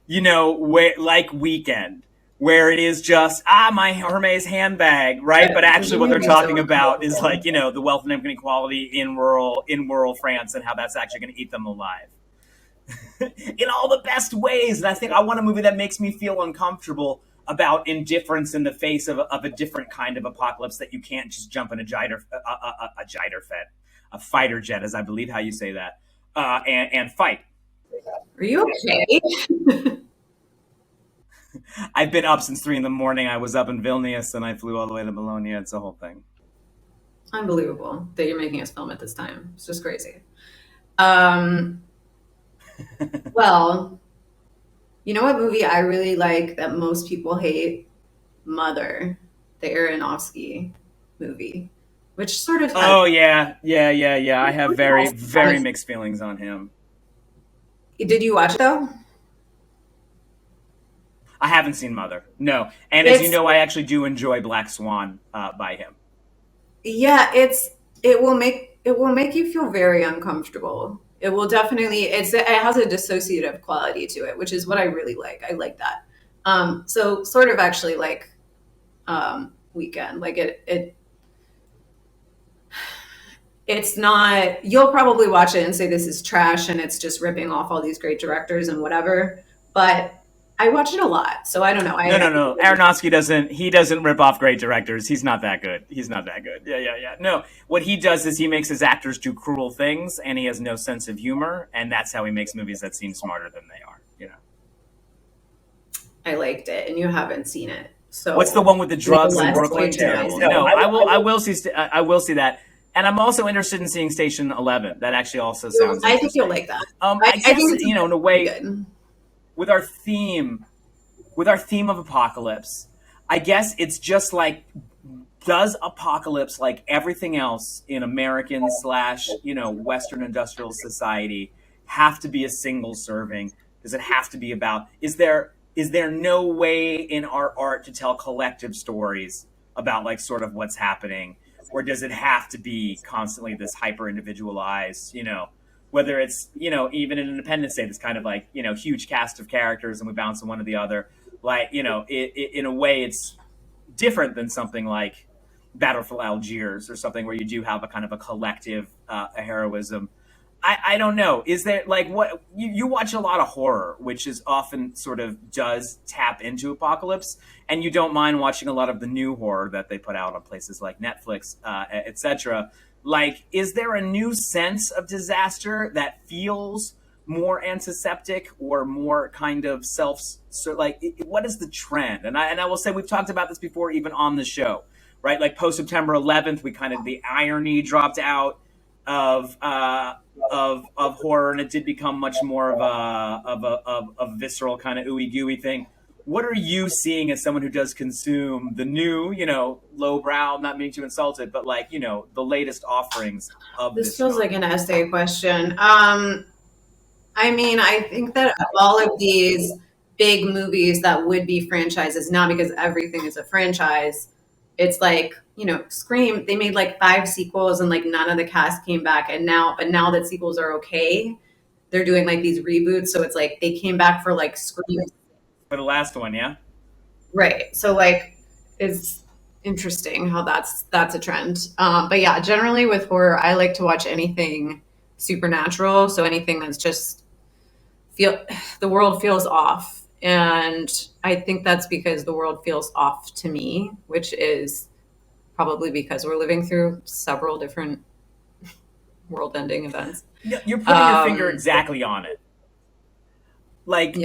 like Weekend, where it is just my Hermes handbag, right? But actually, what they're talking about is like the wealth and inequality in rural France and how that's actually going to eat them alive in all the best ways. And I think I want a movie that makes me feel uncomfortable about indifference in the face of a different kind of apocalypse that you can't just jump in a fighter jet, as I believe how you say that, and fight. Are you okay? I've been up since 3 a.m. I was up in Vilnius and I flew all the way to Bologna. It's a whole thing. Unbelievable that you're making us film at this time. It's just crazy. Well, you know what movie I really like that most people hate? Mother, the Aronofsky movie, which sort of. Oh yeah. I have very mixed feelings on him. Did you watch it though? I haven't seen Mother. No, and as you know, I actually do enjoy Black Swan by him. Yeah, it will make you feel very uncomfortable. It will definitely, it has a dissociative quality to it, which is what I really like. I like that. So sort of actually like Weekend, like it's not, you'll probably watch it and say this is trash and it's just ripping off all these great directors and whatever, but I watch it a lot, so I don't know. No. Aronofsky doesn't rip off great directors. He's not that good. Yeah. No, what he does is he makes his actors do cruel things, and he has no sense of humor, and that's how he makes movies that seem smarter than they are. I liked it, and you haven't seen it. So what's the one with the drugs in less Brooklyn? going to Terrible. nice. No, I will see that. And I'm also interested in seeing Station 11. That actually also sounds I think you'll like that. I guess, think it's in a way, good. with our theme of apocalypse, I guess it's just like, does apocalypse, like everything else in American / Western industrial society, have to be a single serving? Does it have to be about, is there no way in our art to tell collective stories about like sort of what's happening? Or does it have to be constantly this hyper individualized, whether it's, even in Independence Day, this kind of like, huge cast of characters and we bounce from one to the other. Like, in a way it's different than something like Battle for Algiers or something where you do have a kind of a collective heroism. I don't know. Is there like what you watch a lot of horror, which is often sort of does tap into apocalypse, and you don't mind watching a lot of the new horror that they put out on places like Netflix, etc. Like, is there a new sense of disaster that feels more antiseptic or more kind of what is the trend? And I will say we've talked about this before, even on the show, right? Like post September 11th, the irony dropped out of horror, and it did become much more of a visceral kind of ooey gooey thing. What are you seeing as someone who does consume the new, lowbrow, not meaning to insult it, but like, the latest offerings of this feels genre? like an essay question. I think that all of these big movies that would be franchises, not because everything is a franchise, it's like, Scream, they made like 5 sequels and like none of the cast came back. But now that sequels are okay, they're doing like these reboots. So it's like they came back for like Scream. For the last one, yeah? Right. So like it's interesting how that's a trend. But yeah, generally with horror, I like to watch anything supernatural. So anything that's just the world feels off. And I think that's because the world feels off to me, which is probably because we're living through several different world-ending events. You're putting your finger exactly on it. Like,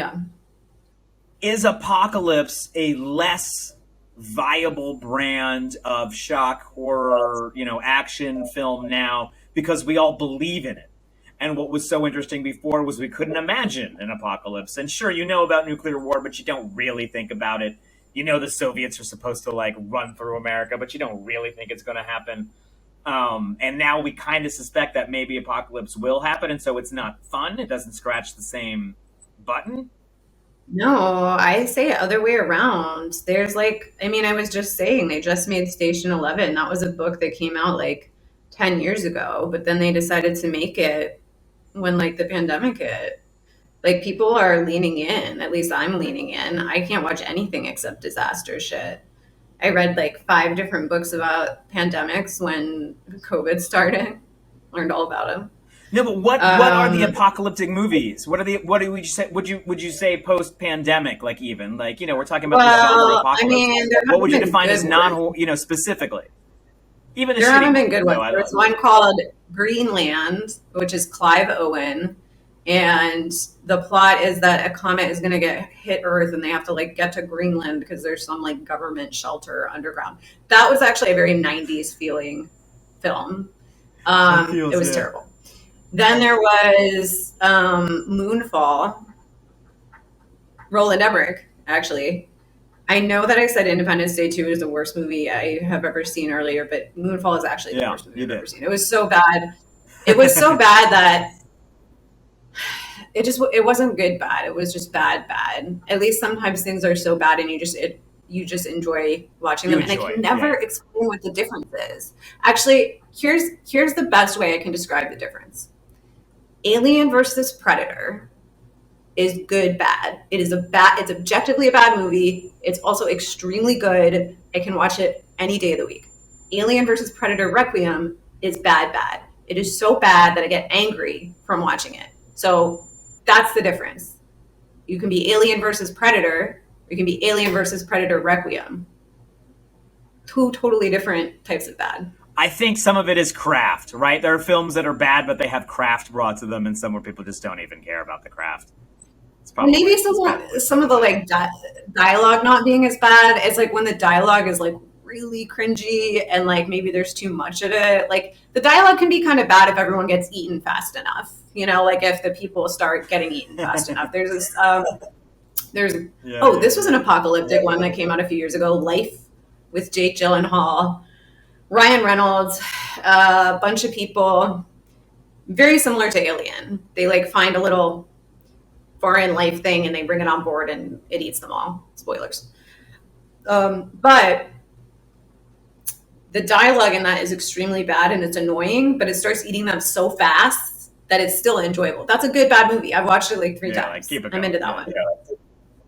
is apocalypse a less viable brand of shock horror, action film now because we all believe in it? And what was so interesting before was we couldn't imagine an apocalypse. And sure, about nuclear war, but you don't really think about it. The Soviets are supposed to like run through America, but you don't really think it's going to happen. And now we kind of suspect that maybe apocalypse will happen. And so it's not fun. It doesn't scratch the same button. No, I say other way around. There's like, I was just saying, they just made Station 11. That was a book that came out like 10 years ago, but then they decided to make it when like the pandemic hit. Like people are leaning in, at least I'm leaning in. I can't watch anything except disaster shit. I read like 5 different books about pandemics when COVID started, learned all about them. No, but what are the apocalyptic movies? Would you say post pandemic, like even like, we're talking about the genre apocalypse. What would you define as specifically? Even there haven't been good ones. There's one called Greenland, which is Clive Owen. And the plot is that a comet is going to hit Earth and they have to like get to Greenland because there's some like government shelter underground. That was actually a very 90s feeling film. It was terrible. Then there was Moonfall. Roland Emmerich, actually. I know that I said Independence Day 2 is the worst movie I have ever seen earlier, but Moonfall is actually the worst movie I've ever seen. It was so bad. It was so bad that it wasn't good bad. It was just bad. At least sometimes things are so bad and you just enjoy watching them. And I can never explain what the difference is. Actually, here's the best way I can describe the difference. Alien versus Predator is good bad. It's objectively a bad movie. It's also extremely good. I can watch it any day of the week. Alien versus Predator Requiem is bad. It is so bad that I get angry from watching it. So that's the difference. You can be Alien versus Predator, or you can be Alien versus Predator Requiem. 2 totally different types of bad. I think some of it is craft, right? There are films that are bad, but they have craft brought to them, and some where people just don't even care about the craft. probably. Maybe some of the like dialogue not being as bad. It's like when the dialogue is like really cringy and like maybe there's too much of it. Like the dialogue can be kind of bad if everyone gets eaten fast enough. Like if the people start getting eaten fast enough. There's this this was an apocalyptic one that came out a few years ago, Life, with Jake Gyllenhaal, Ryan Reynolds, a bunch of people, very similar to Alien. They like find a little foreign life thing and they bring it on board and it eats them all. Spoilers. But the dialogue in that is extremely bad and it's annoying, but it starts eating them so fast that it's still enjoyable. That's a good bad movie. I've watched it like 3 times. Like, keep it going. I'm into that one.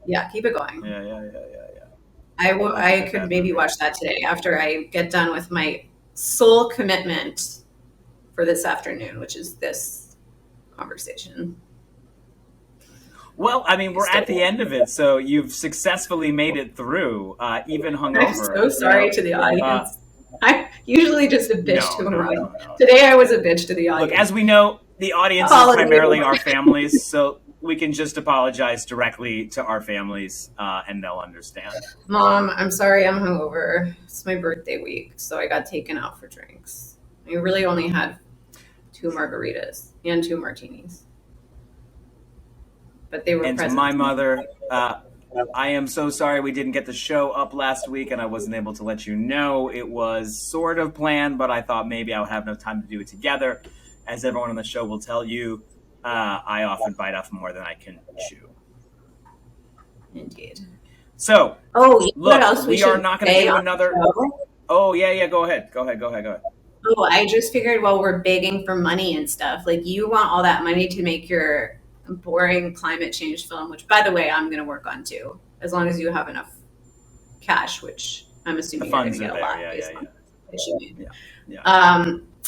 Yeah, keep it going. Yeah. I could maybe watch that today after I get done with my sole commitment for this afternoon, which is this conversation. Well, I mean, we're at the end of it, so you've successfully made it through, even hungover. I'm so sorry to the audience. I'm usually just a bitch to them. No. Today I was a bitch to the audience. Look, as we know, the audience is primarily our families, so we can just apologize directly to our families, and they'll understand. Mom, I'm sorry I'm hungover. It's my birthday week, so I got taken out for drinks. I really only had 2 margaritas and 2 martinis. But they were and present. To my mother, I am so sorry we didn't get the show up last week and I wasn't able to let you know. It was sort of planned, but I thought maybe I would have enough time to do it together. As everyone on the show will tell you, I often bite off more than I can chew. Indeed. So, look, what else we are not going to do another... Oh, yeah, go ahead. Go ahead. Oh, I just figured while we're begging for money and stuff, like you want all that money to make your boring climate change film, which by the way I'm going to work on too, as long as you have enough cash, which I'm assuming you're going to get a lot.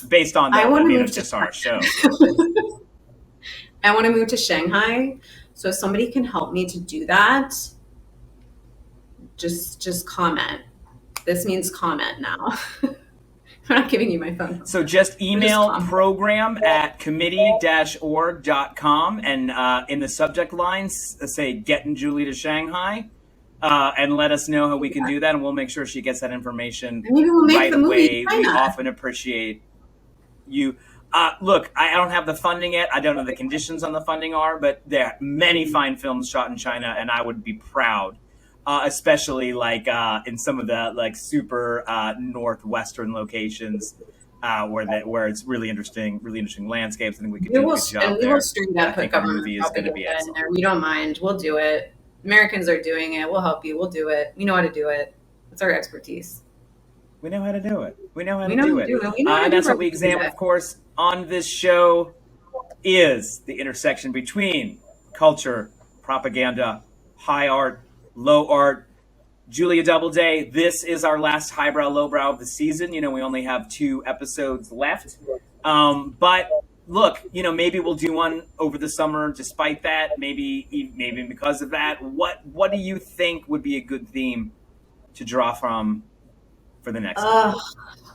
Based on that, I mean, it's just our show. I want to move to Shanghai, so if somebody can help me to do that, just comment. This means comment now. I'm not giving you my phone. So just email program@committee-org.com and in the subject lines, say getting Julie to Shanghai and let us know how we can do that. And we'll make sure she gets that information maybe we'll make right the movie away. We often appreciate you. Look, I don't have the funding yet. I don't know the conditions on the funding are, but there are many fine films shot in China and I would be proud. Especially like in some of the like super northwestern locations where it's really interesting landscapes. I think we could do a good job there. We will stream that. I think our movie is going to be excellent. We don't mind. We'll do it. Americans are doing it. We'll help you. We'll do it. We know how to do it. It's our expertise. We know how to do it. And that's what we examine, of course, on this show is the intersection between culture, propaganda, high art, low art. Julia Doubleday, this is our last highbrow, lowbrow of the season. We only have 2 episodes left. But look, maybe we'll do one over the summer despite that. Maybe because of that. What do you think would be a good theme to draw from for the next one?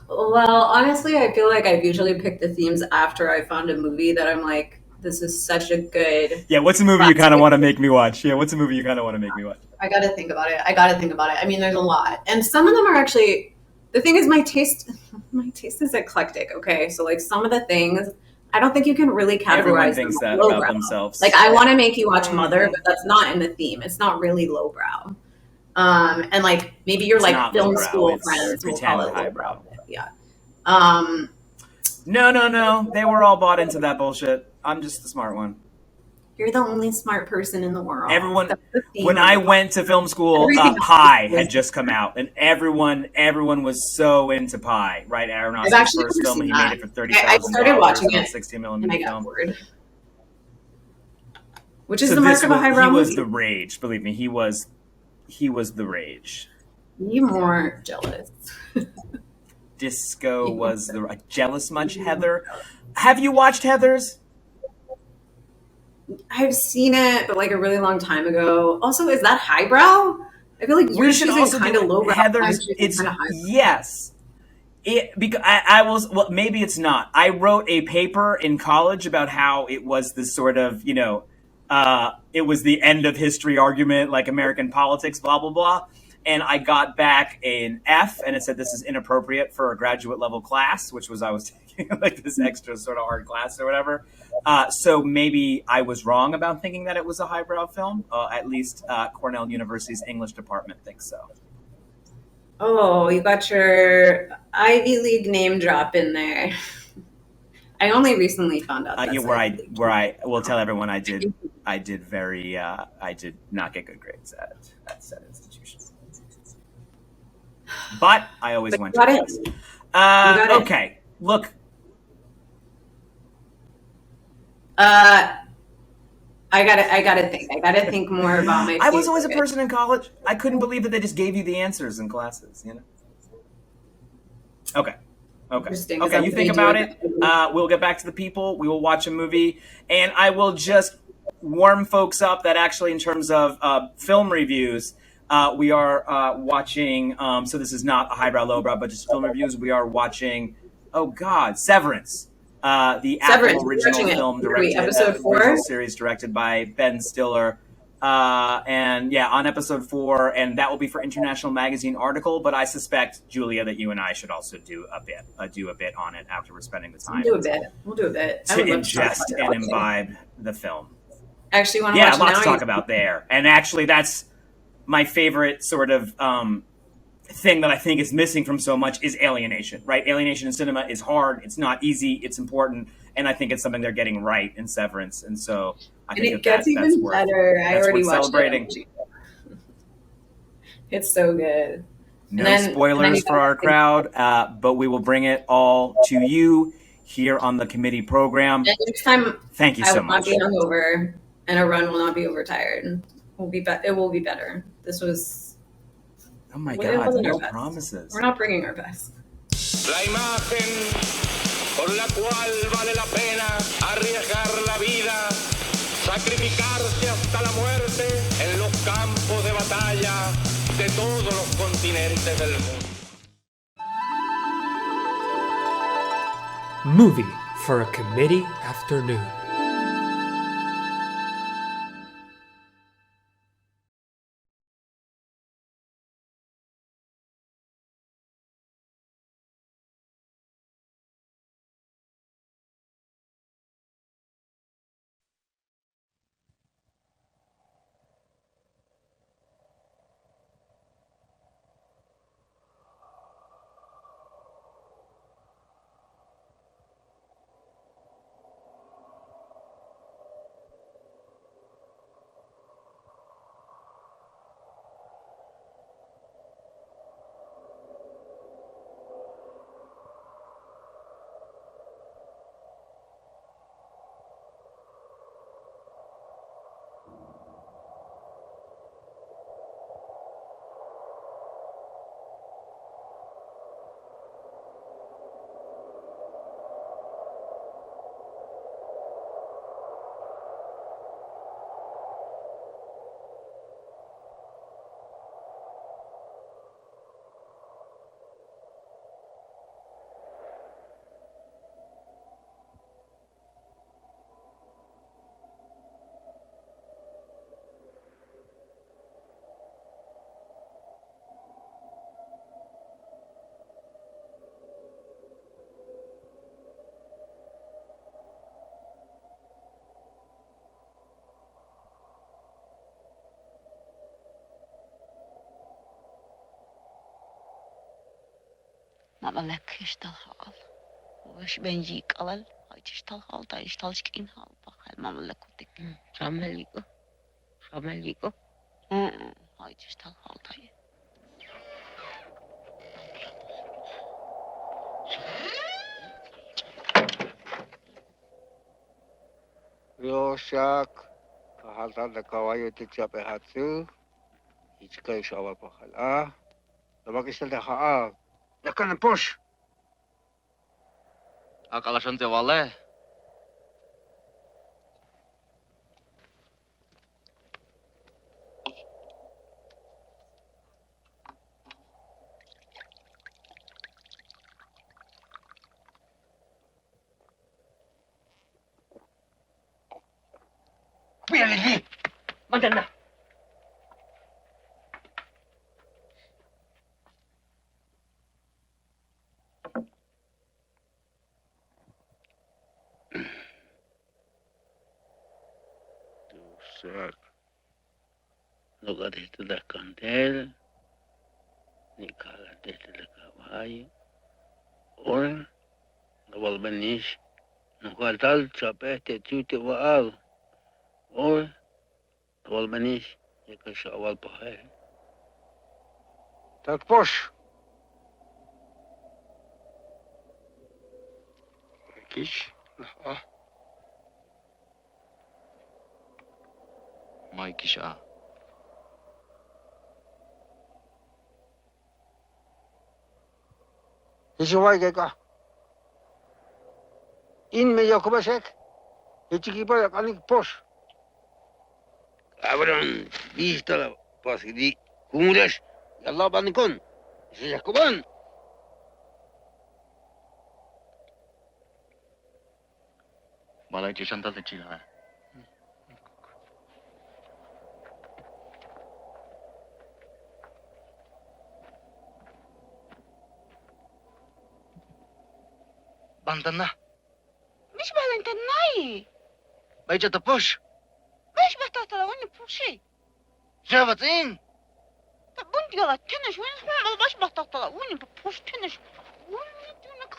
Well, honestly, I feel like I've usually picked the themes after I found a movie that I'm like, this is such a good... Yeah, what's a movie you kind of want to make me watch? I got to think about it. I mean, there's a lot. And some of them are actually... The thing is, my taste is eclectic, okay? So, like, some of the things, I don't think you can really categorize Everyone thinks that about themselves. Like, I want to make you watch Mother, but that's not in the theme. It's not really lowbrow. And, like, maybe you're, like, film lowbrow. School friends will call it highbrow. Yeah. No. They were all bought into that bullshit. I'm just the smart one. You're the only smart person in the world. Everyone, when I went to film school, Pi had just come out, and everyone was so into Pi, right? Aronofsky's first film, and he made it for $30,000. I started watching it, 16mm and I got film. bored. Which is the mark of a highbrow movie. He was the rage. Believe me, he was the rage. You more jealous. Disco was the jealous much, Heather? Have you watched Heathers? I've seen it, but like a really long time ago. Also, is that highbrow? I feel like you're choosing kind of lowbrow. Heathers, it's yes. Well, maybe it's not. I wrote a paper in college about how it was this sort of, it was the end of history argument, like American politics, blah, blah, blah. And I got back an F, and it said this is inappropriate for a graduate level class, which was I was taking like this extra sort of hard class or whatever. So maybe I was wrong about thinking that it was a highbrow film. At least Cornell University's English department thinks so. Oh, you got your Ivy League name drop in there. I only recently found out. Where I will tell everyone I did not get good grades at said institutions. But I always went to class. Okay, look. I gotta think. I gotta think more about my. I was always a person in college. I couldn't believe that they just gave you the answers in classes. You know. Okay. You think about it. We'll get back to the people. We will watch a movie, and I will just warm folks up that actually, in terms of film reviews, we are watching. So this is not a highbrow, lowbrow, but just film reviews. We are watching. Oh God, Severance. The Apple original film directed, episode 4? Original series directed by Ben Stiller. And yeah, on episode 4, and that will be for International Magazine article. But I suspect, Julia, that you and I should also do a bit on it after we're spending the time. We'll do a bit. To ingest and imbibe the film. Actually, want to watch lots to talk about there. And actually, that's my favorite sort of thing that I think is missing from so much is alienation. Right? Alienation in cinema is hard. It's not easy. It's important. And I think it's something they're getting right in Severance. And so I think it gets even better. I already watched celebrating. It. It's so good. No spoilers for our crowd, but we will bring it all to you here on the committee program. And next time, thank you so much. I will not be hungover, and a run will not be overtired. It will be better. This was. Oh my God! No promises. We're not bringing our best. La imagen por la cual vale la pena arriesgar la vida, sacrificarse hasta la muerte en los campos de batalla de todos los continentes del mundo. Movie for a committee afternoon. مالك يشتغل وش بنجي قلل هاي تشتغل تا يشتغلش كين هالبا ما ملكوتك شامليكو هاي تشتغل طيب Yo Chac, kahaltan de caballo tichape hatsu, ichkai shawa pahala. Tabakistel de haa. Yakan push. Akalashan te wale. Bien, Madonna. Chac. Lo que te da candela, ni caga de la caballo. Ahora, no volvenish. No falta chapete, chute vaado. Ahora, no volvenish. Ya que chaval paje. Так пош. Киш. Mai kisha. Hişivay geka. İnme Jacopo Chac. Hiç equipo kanik poş. Cabrón, vista la pasidi. Kumuresh. Yalla banikon. Jacoban. Malay chisanta de chila. Bandana. مش بالنتناي. Baija the push. مش بتطلعوني بوشي. Xhevat. طب انت يلا تنش وين اسمع مش بتطلعوني ببوش تنش. وين تنك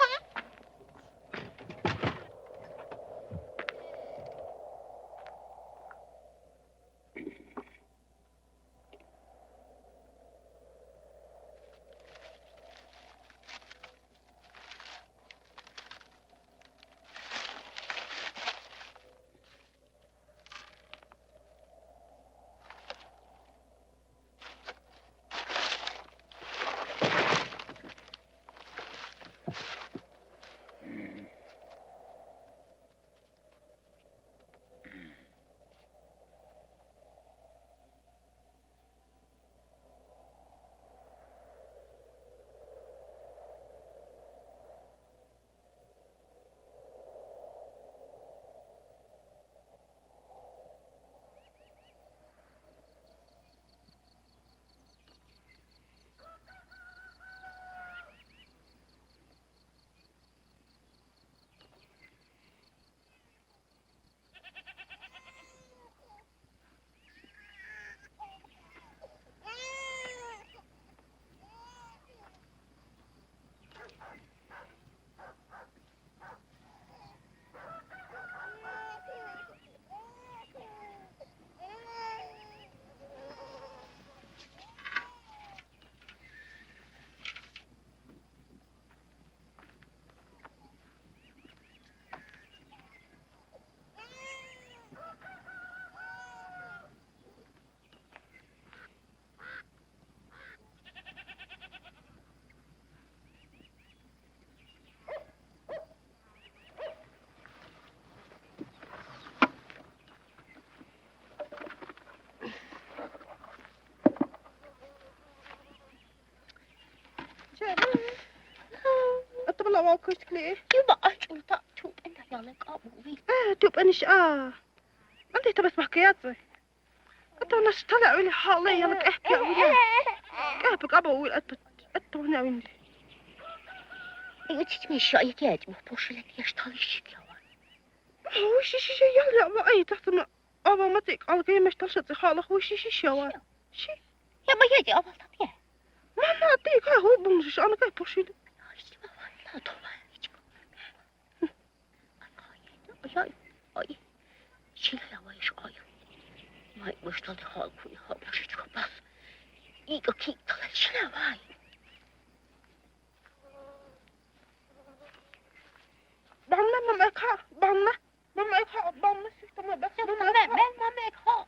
أطلع واكشت ليه؟ يبقى أشوف توب أنت يلا قابوي. توب أنش أنت تبى حكايات أنت وناس طلع ولي حالي يلا احكي ويا كيفك أبوي أنت هنا وين أنت مش شايف يا جماعة بوش لك يشتغلش كمان. وش يلا ما أي تحت ما أبا ما تيك على كي مش تلشت خالق وش شوان شي يا ما يجي أبا طبيعي. ما تيك هو بنشش أنا كيف بوش لك. لا طبعا. أي شيء لا ويش أي ما يشتغل خالق ويا هذا شيء بس إيجا كي طلع شلا واي. بعنا ما إكها بعنا ما إكها بعنا سيستم بس ما إكها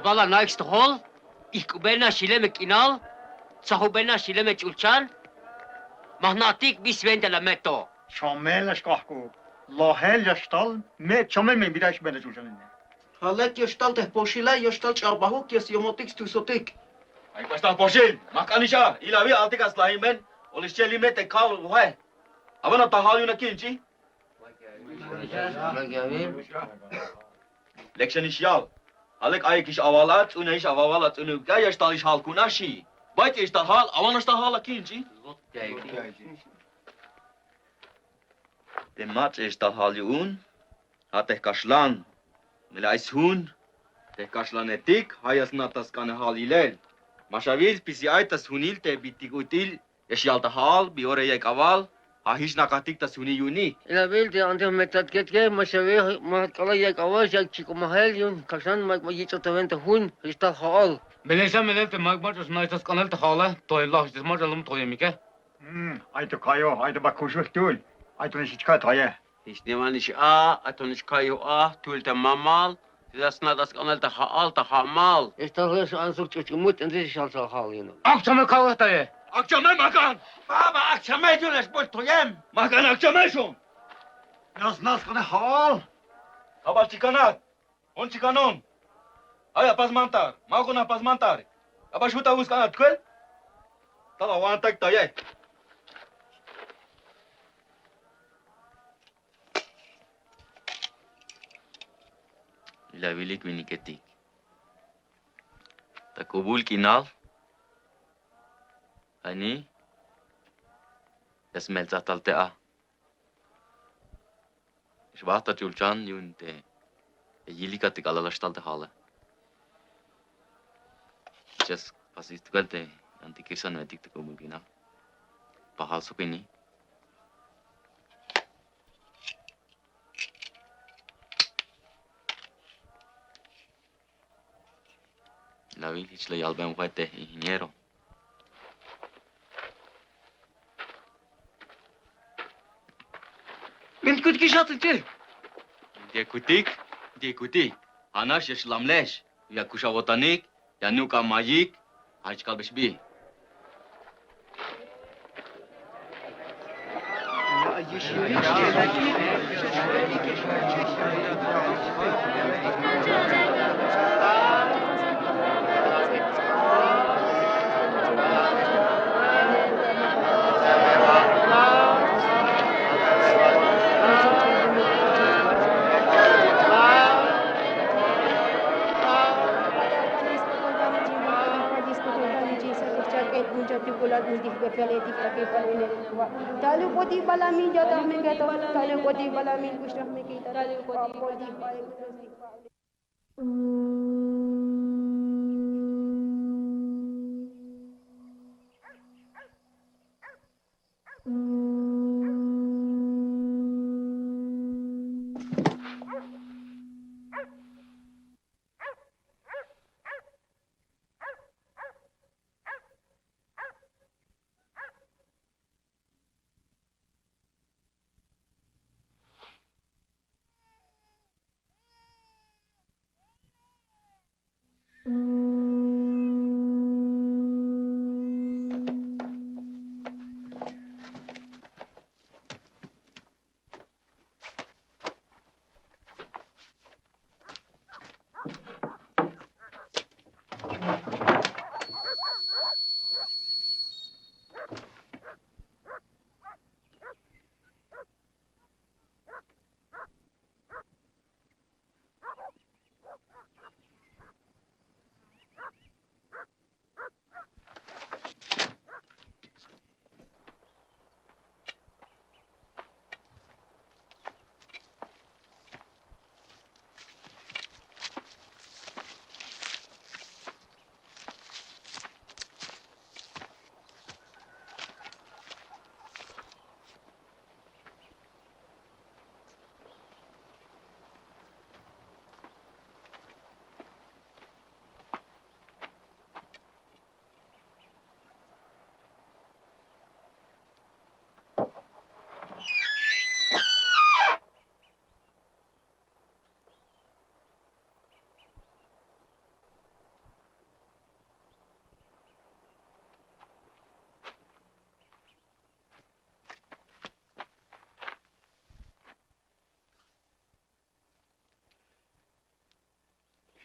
Bala next hol, ich bena shileme kinal, sahu bena shileme chulchan, magnatik bis vendela meto. شامل اشکاخو لاهل یشتال می چامل می بیداش بنده جوجانه حالت یشتال ته پوشیلا یشتال چاباهو کیس یوموتیکس توسوتیک Ay basta poşil, makanisha, ilavi altik aslahin ben, olişçeli mete kal vuhay. Abana tahalyuna kinci. Lekshen işyal. Alek ayek iş avalat, una iş avalat, una gayashtal iş halkunashi. Bayt iş tahal, avanashtal hala kinci. De mat iş tahalyun, hateh kaşlan, milais hun, teh kaşlan etik, hayas natas kane halilel. Mashavil pisi aitas hunil te bitigutil, eşyal tahal, biore yek aval, ahiş nakatik tas huni yuni. Ila bildi ante metat ketke, mashavi mahkala yak avaş yak çiko mahel yun, kaşan magma yicho tavente hun, ishtal hal. Melesa melete magmatos naitas kanal tahala, toylah istis marjalım toyemike. Ayto kayo, ayto bakuşuk tul. Ayto nişiçka taye. İşnevaniş atoniş kayo tulte mamal, Zasna das kanal tahal tahamal. İshtal hıs ansuk çuçumut, ente ishtal tahal yun. Akşama kavga taye. Akşama makan. Baba akşama ediyorlar boş toyem. Makan akşama şun. Nas kane hal. Abal chikanat. On chikanon. Aya pasmantar. Magona pasmantar. Aba shuta us kanat kwel. Tala wan tak taye. Ilavilik miniketik. Takubul kinal. Hani. Esmel zataltea. Xhvat julchan yunte. Yilikatik alalastalde hala. Just pasistgalte antikirsan metik takubul kinal. Pahal sopini. La village le yalben huete ingeniero. Min kut kishatlte. Dikutik. Anash yeshlamlesh. Ya kushavotanik, ya nuka majik, hajkal beshbi.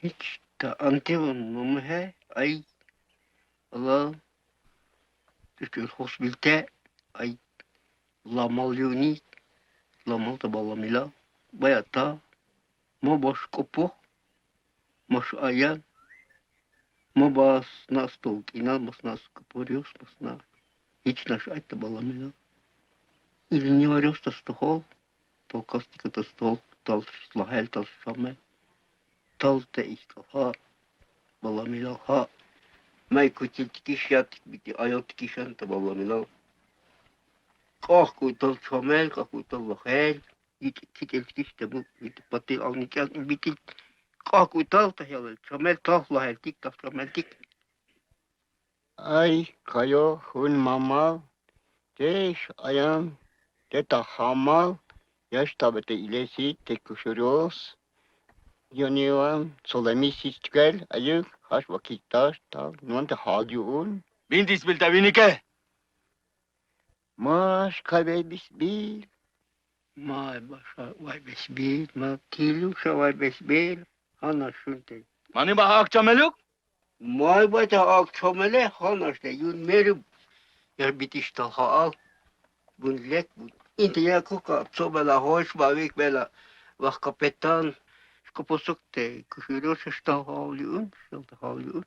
Hiç de antivanımı he. Ay. Allah. Düşür hospilte. Ay. Lamal yuni. Lamal da balamila. Bayata. Ma boş kopu. Maş ayan. Ma bas nas tolkina. Mas nas kaporios. Mas na. Hiç naş ayt da balamila. Или не варёшь то стол. Толкастика-то стол. Тал слахель, тал шаме. Тал те искал. Ha. Balamila ha. Mai kutiltiki şiyatik biti ayotiki şanta balamila. Kah kutal çamel, kah kutal lahel. Git eltiki bu biti patil alnikan biti. Kah kutal tahyal çamel tah lahel tik tah çamel tik. Ay kayo hun mamal. Teş ayan. Teta hamal. Yaş tabete ilesi tek kuşuruyoruz. Yoniwan solemisistgel ayık haş vakittar tal nuante halyun. Bindis bilta vinike. Maş kabe bisbil. May başa vay bisbil. Ma kiluşa vay bisbil. Hana şunte. Mani baha akçameluk? May bata akçamele hana işte yun merib. Yer bitiştal ha al. Bun lek bun. İnte ya kuka sobela hoş bavik bela. Vah kapetan. Skopusukte, kushiro shtal haliun, shtal haliun.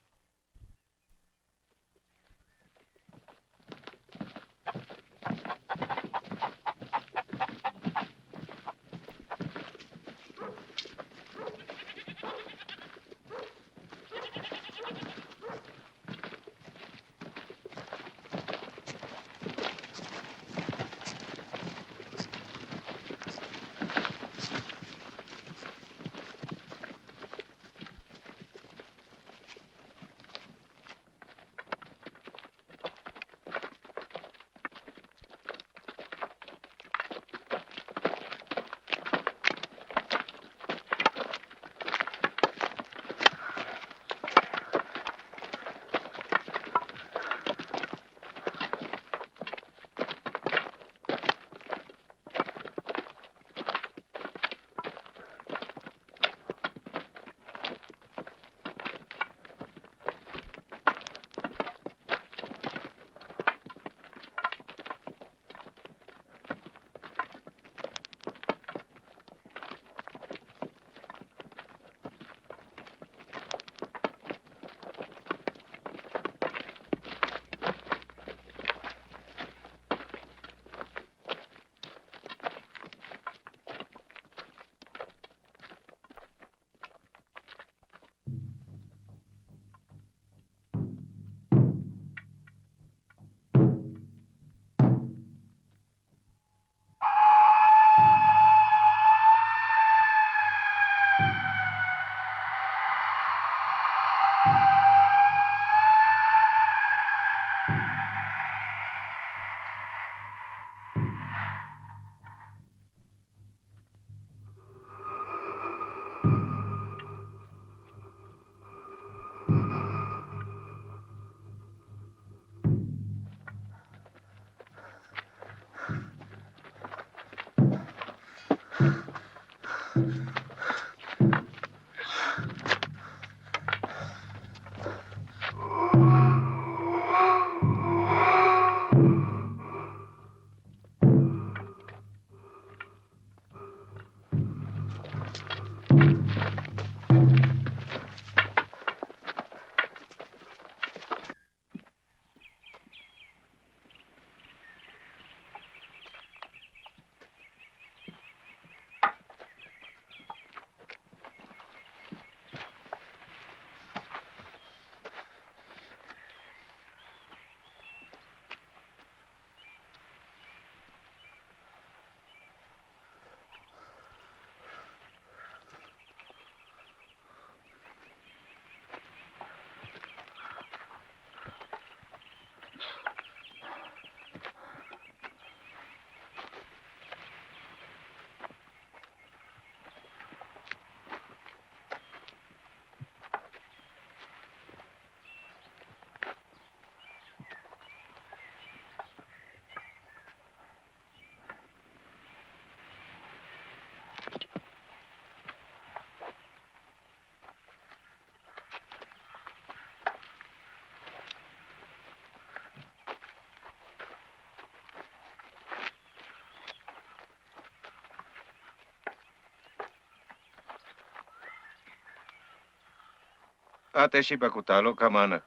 Ate Shibakutalo Kamanak.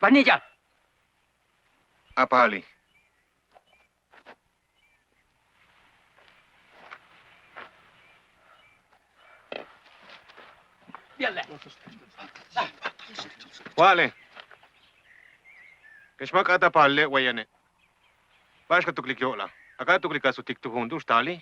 Vanilla. Apali. Wale. Kishmak ata palle wayane. Bashka tuklik yola. Aka tuklika su tiktu hundu stali.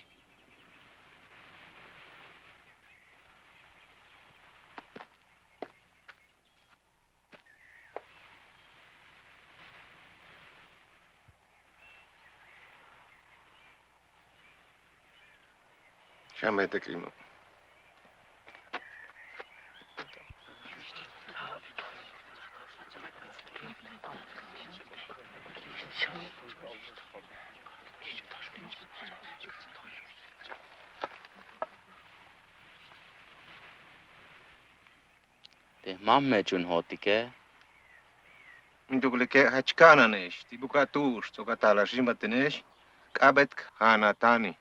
Shamete klimo. Mamme chun hotike. Induglike hachkananesh. Tibuka tush. Sokatala shimatenesh. Kabet hanatani.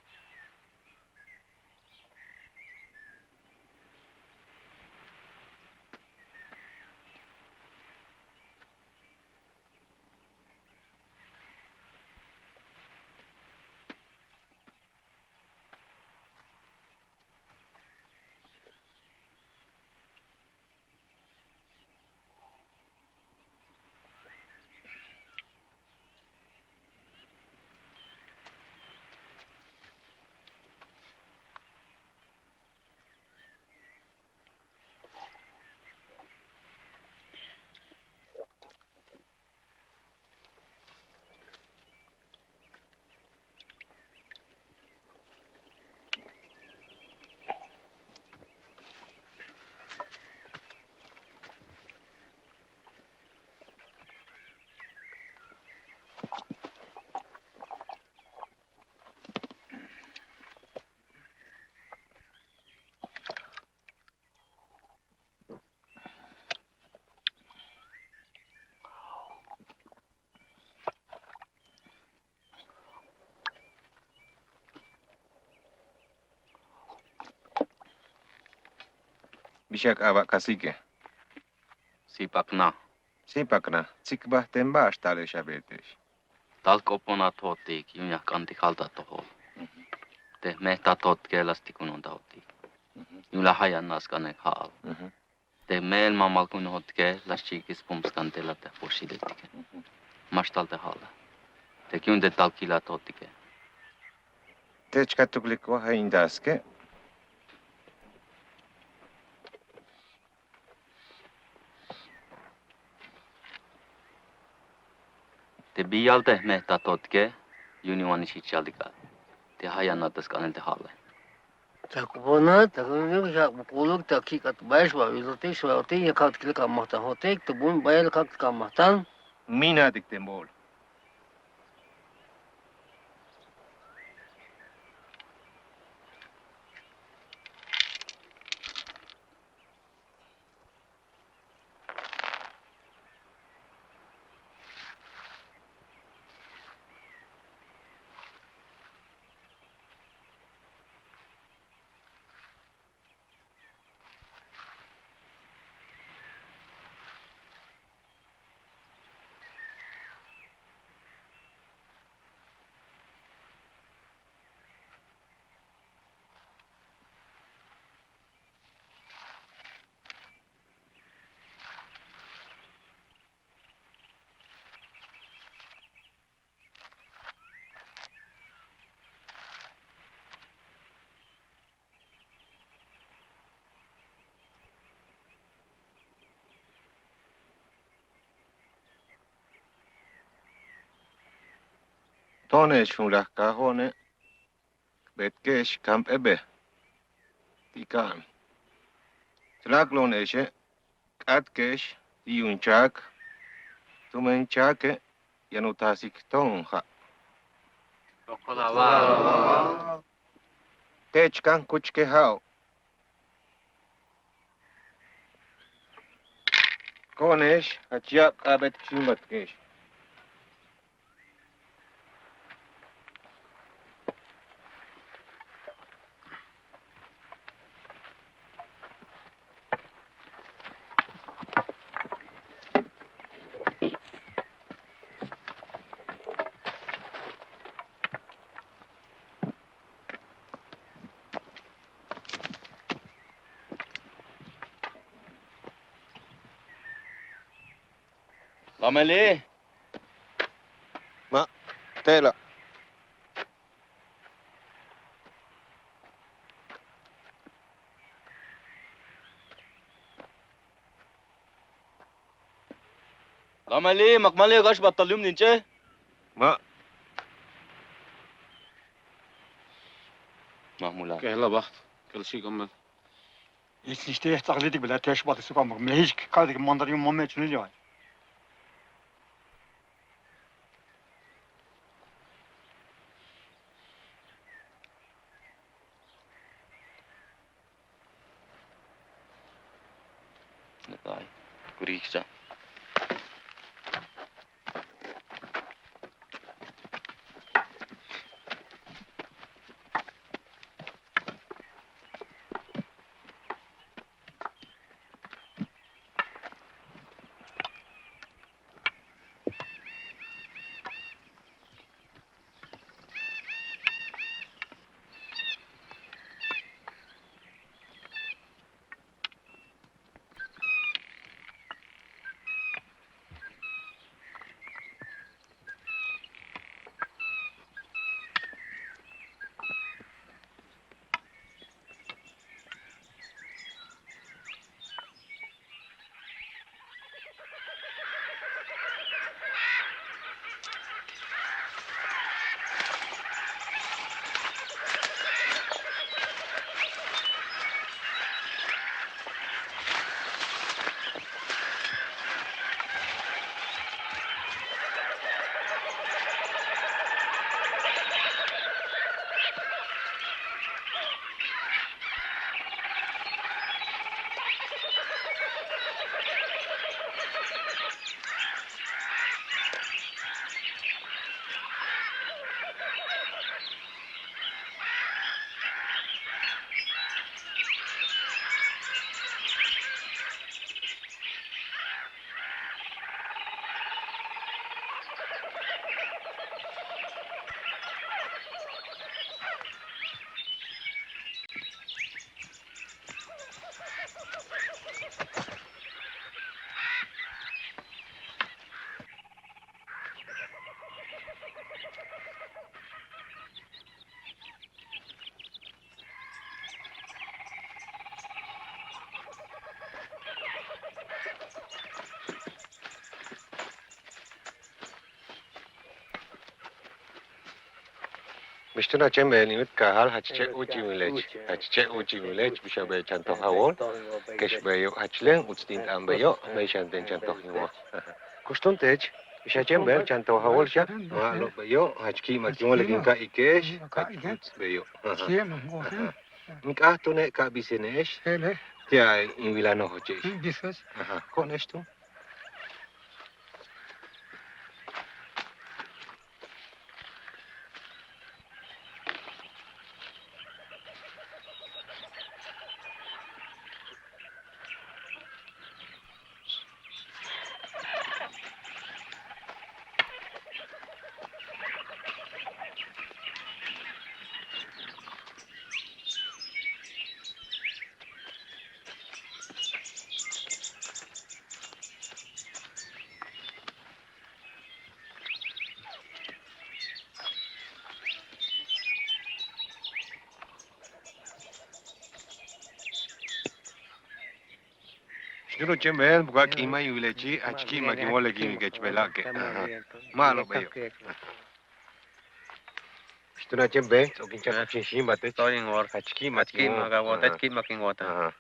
Bishak awak kasih ke? Sipakna. Sipakna. Cik bah tembas tale shabetes. Talkopona totik, junja kanti kalta toho. Te mehta tot kelasti kun on tauti. Julla hajan naskane haal. Te meel mamal kun hotke, laschikis pumskantela te posiletike. Mastalte haala. Te kynte talkila totike. Te chkatukliko haindaske. Te bialte mehta totke, juniwani sitchaltika. Te hajan nataskanel te haale. Jacopo na, takunin siya bukulog ta kikat bayas wa ilote siya ote ya kat kilka mahtan hotek to bun bayal kat kamahtan. Mina diktembol. Tonesh fulah kahone. Betkesh kamp ebe. Tikan. Tlaklon eshe. Katkesh. Tiunchak. Tumenchake. Yanutasik tonja. Techkan kuchke hao. Konesh. Hachiak abet shumatkesh. Meli. Ma, tela. Meli, makmali gash battalyum ninche. Ma. Mahmula. كهلا بخت كل شيء كمل Hiç işte taklidik bile teşbatı sukamak. Mele hiç kaldık mandaryum mamme için ne diyor? Dai, kuriksa. Mishtuna chembe ni mit kahal hachche uchi milech bishabe chanto hawol keshbe yo hachleng utstint ambeyo meishanten chanto hiwa kustuntech bishachembe chanto hawol sha malo beyo hachki makimole ginka ikesh beyo nka tune ka bisenesh tia in vilano hoche bisas konesh tu Shiro chembe buka kima yulechi achki makimole gingech belake malo beyo Shituna chembe okincha kuchinshi mate toyin war achki magawota achki makingota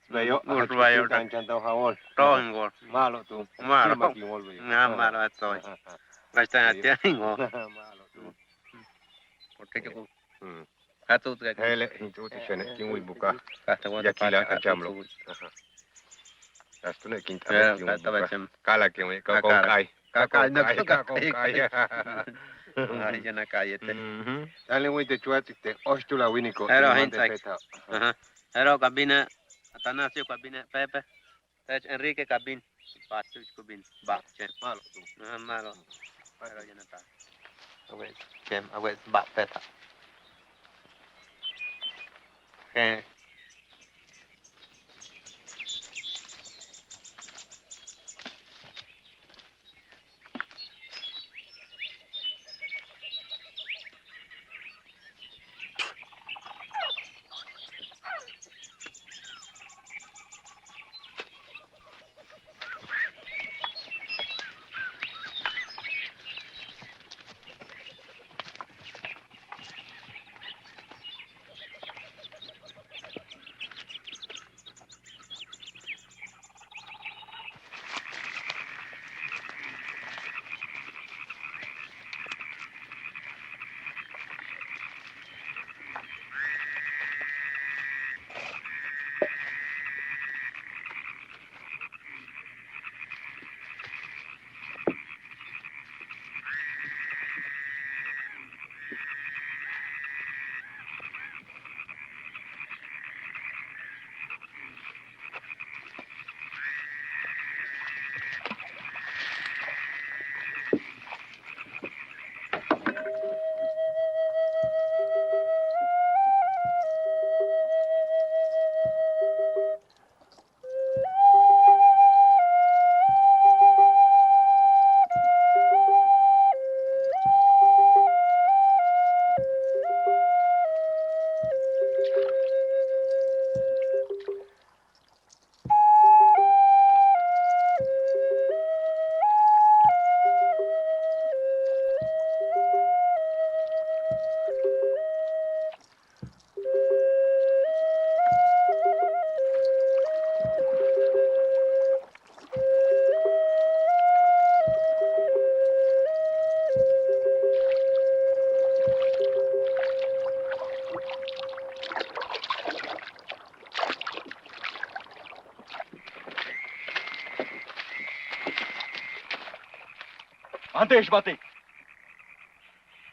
Beyo achki kanchanta hawol toyin war malo tu makimol beyo malo atoy Basta tianingo malo tu Porque yo Hatu hele intuti shene kingui buka yakila achamlo Astune kinta kala que me kai Ay ya na kayete Dale muy de chuatite ostula winiko Hero cabina Atanasio cabina Pepe Enrique cabin Pasu cabin Bakche malo malo Hero ya na ta Awet chem awet bak peta Okay Mante Xhevat.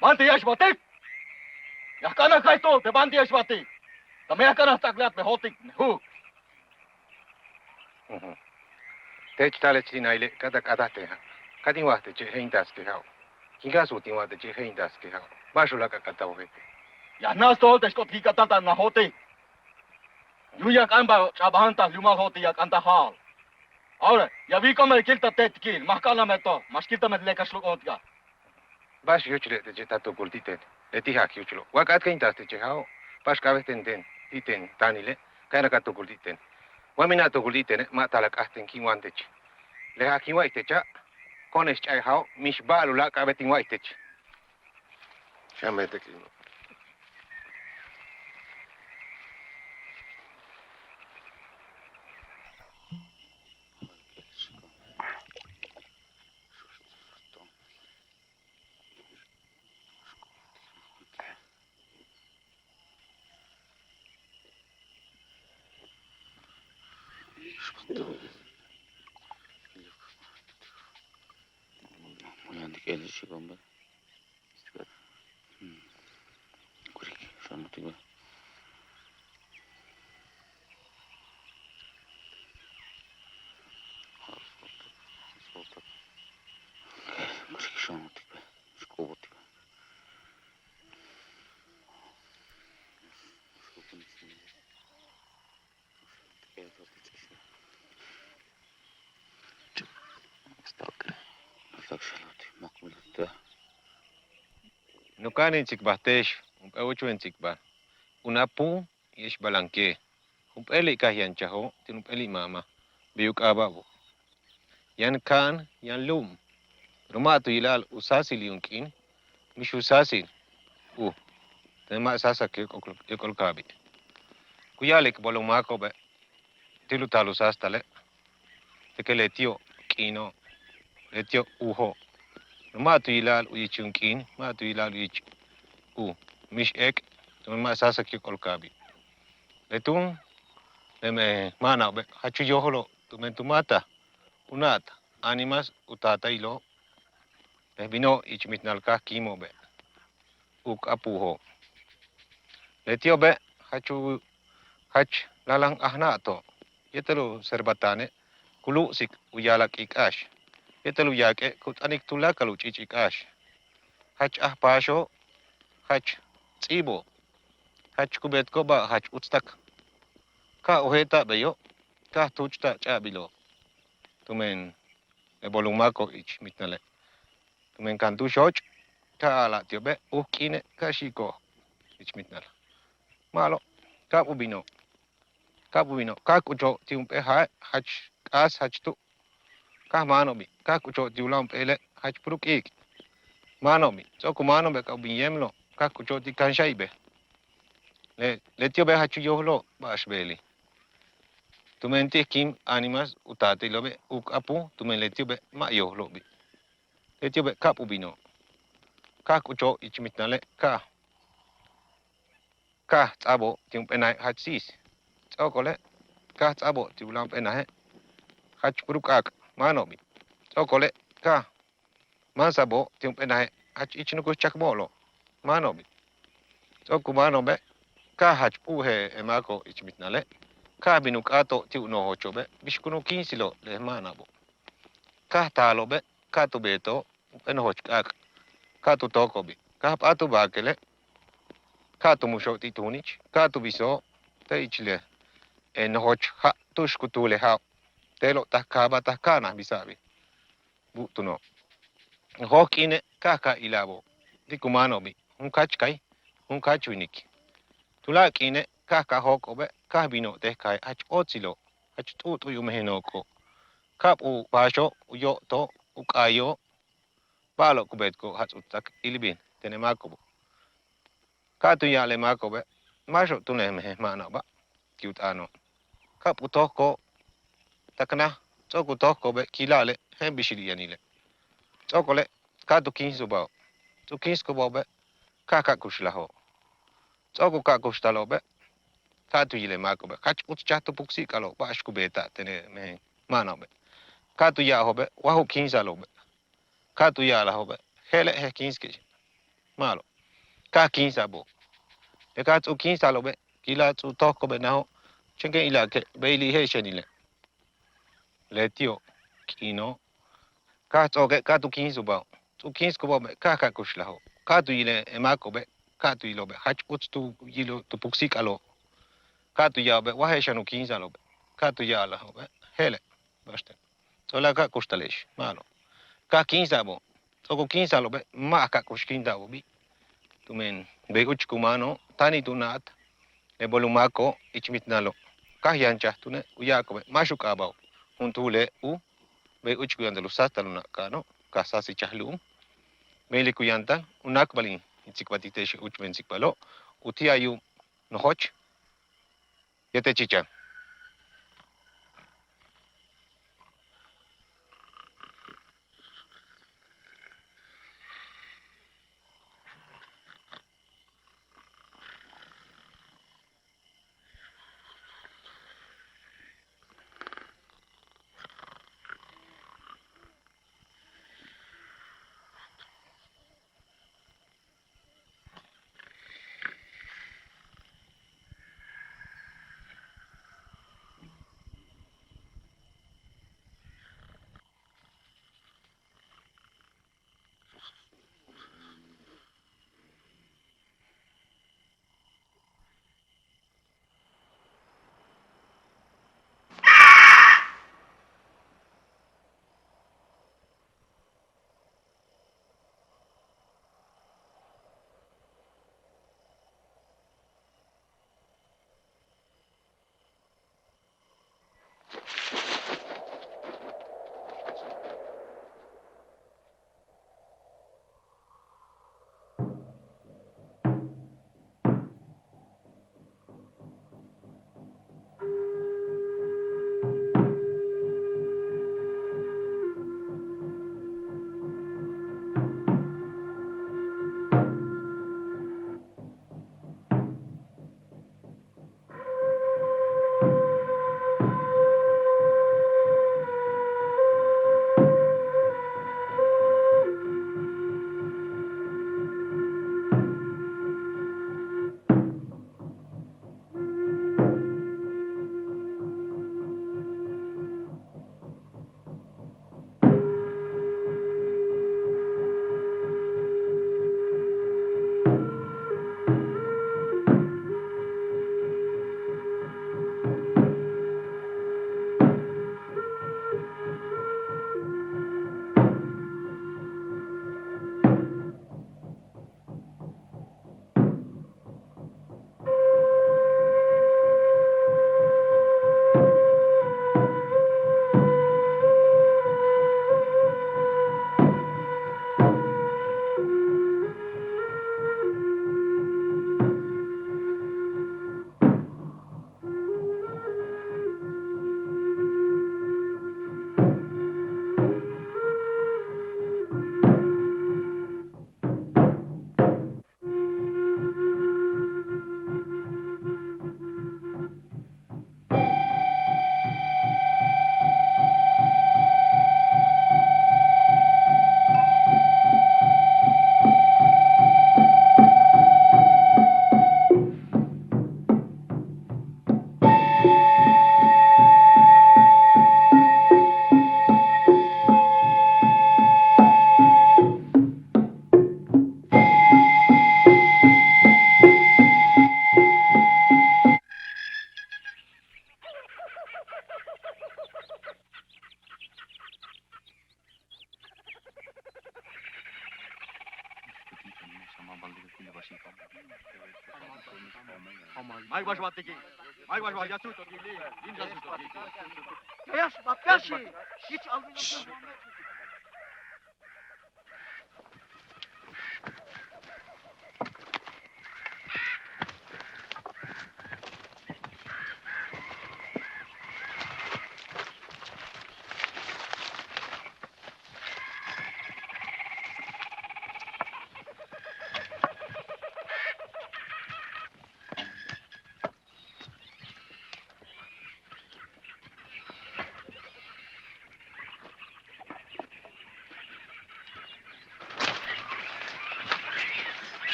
Mante Xhevat. Ya kana kaito te mante Xhevat. Tamaya kana taklat me hotik hu. Tech tale chinaile kada te ha. Kadin wahte che heintas ke ha. Kinga su tin wahte che heintas ke ha. Basula ka kata hote. Ya nas to te skot hikata na hote. Yuya kanba chabanta luma hote ya kanta hal. Ahora, ya vi cómo le quilta tetkil, más cala me to, más quilta me le caslo otga. Bash yuchle te tato kultiten. Le tiha kyuchlo. Wakat kaintas te chehao. Bash kabeten iten tanile. Kaina kato kultiten. Wamina to kultiten ma talak asten kinwantech. Le ha kinwaitech. Konesh chai hao mish balula kabetin waitech. Fiamma tequila. No kanin tikbahtesh, uchuin tikba. Unapu yesh balanque. Eli kahian chaho, tinupeli mama. Biuk ababo. Yan kan, yan lum. Rumatu ilal usasi liunkin. Mish usasi. Tema sasa ke ekol kabi. Kuyalik bolumako be. Tilu talu sastale. Tekele tio kino. Letio uho. Rumatu ilal uyichunkin. Matu ilal uyich. Mish ek. Tema sasa ke ekol kabi. Letun. Leme mana be. Hachu yoholo. Tumentumata. Unata. Animas utata ilo. Vino ichmitnalka kimo be. Uk apuho. Letio be. Hach lalang ahnato. Yetelu serbatane. Kulu sik uyalak ikash. Yetelu yake kut anik tulakalu chichikash. Hach pasho. Hach tsibo. Hach kubetko ba hach utstak. Ka oheta beyo. Ka tuchta chabilo. Tumen ebolumako ich mitnale. Tumen kantu shoch. Ka ala tiobe ukine kashiko ich mitnala. Malo. Ka ubino. Ka kucho tiumpe hach as hach tu. Ka manobi. Ka kucho tiulam pele hach pruk ik. Manobi. So kumanobe ka ubiyemlo. Ka kucho ti kanshaibe. Le tiobe hachu yohlo bashbeli. Tumen kim animas utate lobe uk apu tumen le tiobe ma yohlo bi. Le tiobe ka ubino. Ka kucho ichmitnale ka tsabo tiumpe nai hach sis. Okole ka tsabo tiulam penahe hach prukak manobi okole ka masabo tiumpe nahe hach ichnuku chakbolo manobi oku manobe ka hach puhe emako ichmitnale ka binukato tiu no hochobe bishkunu kinsilo le manabo ka talobe ka tubeto eno hochkak ka tu tokobi ka patu bakele ka tu mushoti tunich ka tu biso te ichle en hoch ha tushkutule ha telo takaba takana bisabi butuno hokine kaka ilabo dikumanobi un kachuinik tulakine kaka hokobe kabino tekai hach otsilo hach tutu yumehenoko kapu pasho uyo to ukayo palo kubetko hach utak ilibin tenemakobo katu yale makobe masho tunemehe manaba kiutano kapu toko takna tsoku toko be kilale hen bishiri yanile tsokole ka tu kinsu bao tu kinsko bao be ka kushlaho tsoku ka kushtalo be ka tu yile mako be kach ut chatu puksi kalo ba ashku beta tene me mano be ka tu ya hobe wahu kinsalo be ka tu ya la hobe hele he kinske malo ka kinsabo e ka tu kinsalo be kila tu toko be naho chenge ila ke beili he shenile letio kino ka tsoke ka tu kinsu bao tu kinsko bao be ka kushlaho ka tu yile emako be ka tu yilo be hach ut tu yilo tu puksi kalo ka tu ya be wahe shanu kinsalo be ka tu ya la hobe hele basta sola ka kustalesh malo ka kinsabo toko kinsalo be ma ka kushkindabo bi tumen be uch kumano tani tunat e bolumako ichmitnalo ka yancha tune uyako be mashuka bao untule be uch kuyandalu sataluna kano ka sasi chahlum Meli kuyantan unak balin Itsikvatiteshi uchmensikpalo. Utiayu nohoch. Yete chicha.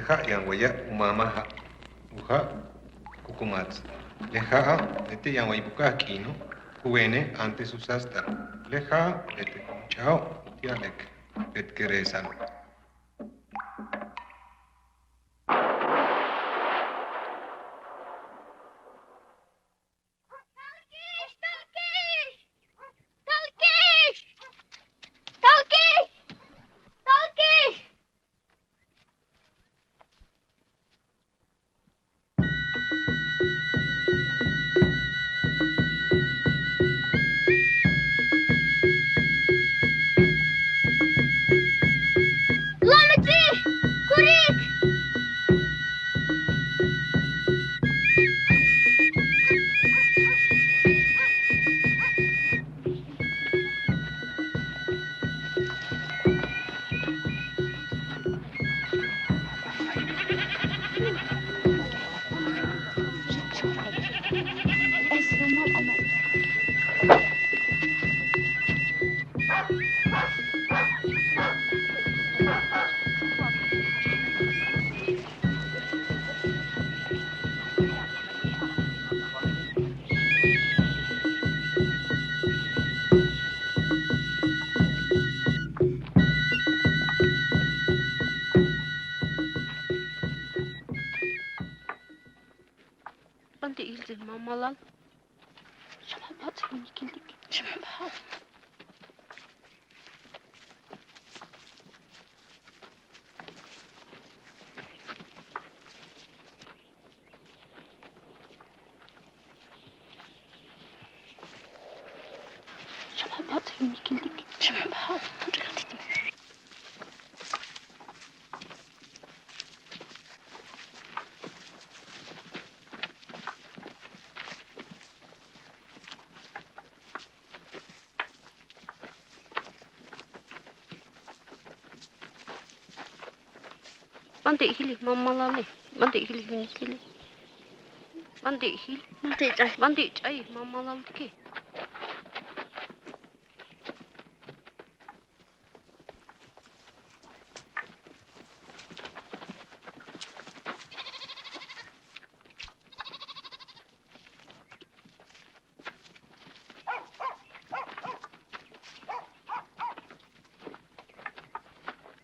Leha yang waya umamaha. Uha kukumats. Leha lete yang waya buka kino. Huene antes usasta. Leha lete chao tialek. Let keresan. Bantu ildi mamalan. Şuna bat mikilik. Şuna bat. Şuna bat mikilik. Şuna bat. Bantu ihili mamalan. Bantu ihili mikilik. Bantu ihili. Bantu ay mamalan ki.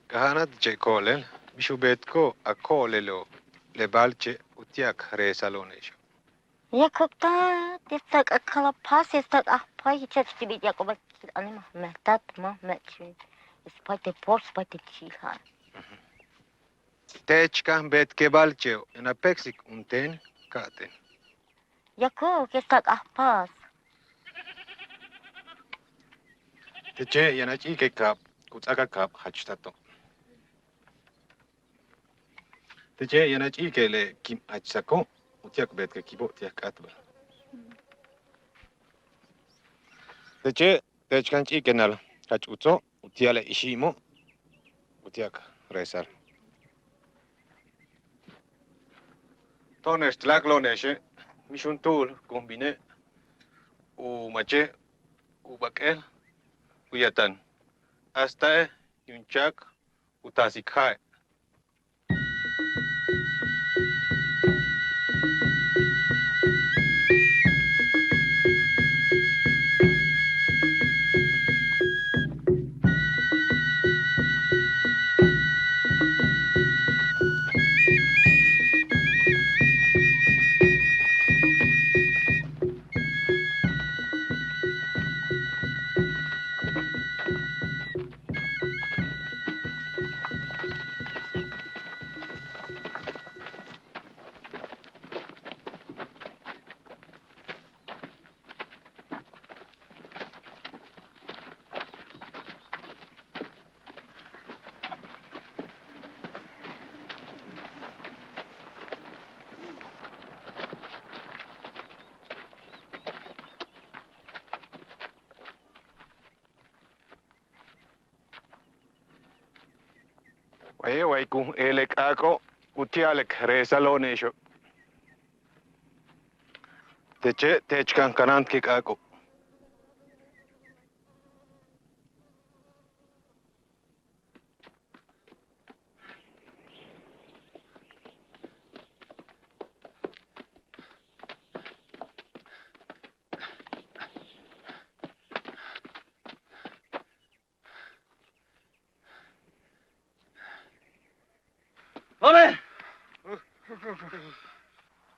Kahanat Jacopo, Bishubetko, a colelo, le balce, utiak resalonesho. Yakupta, tistak a kalapas, tistak a pie, church to be Jacopo, anima, that ma, match. Spite the poor, spite the chiha. Techka bet ke balceo, en apexic unten, katen. Yako, tistak a pass. Teche yanachi ke kap, kutsaka kap, hachtato. Teche yanachi ke le kim hachsako, utiak bet ke kibo tiak atba. Teche, techkanchi kenal, hachuzo, utiale ishimo, utiak resal. Tones tlakloneshe, mishun tool, combine, u mache, u bakel, uyatan. Hasta un Chac, utasikai. Wae waiku elek ako utialek resalonesho. Teche techkan kanant kik ako.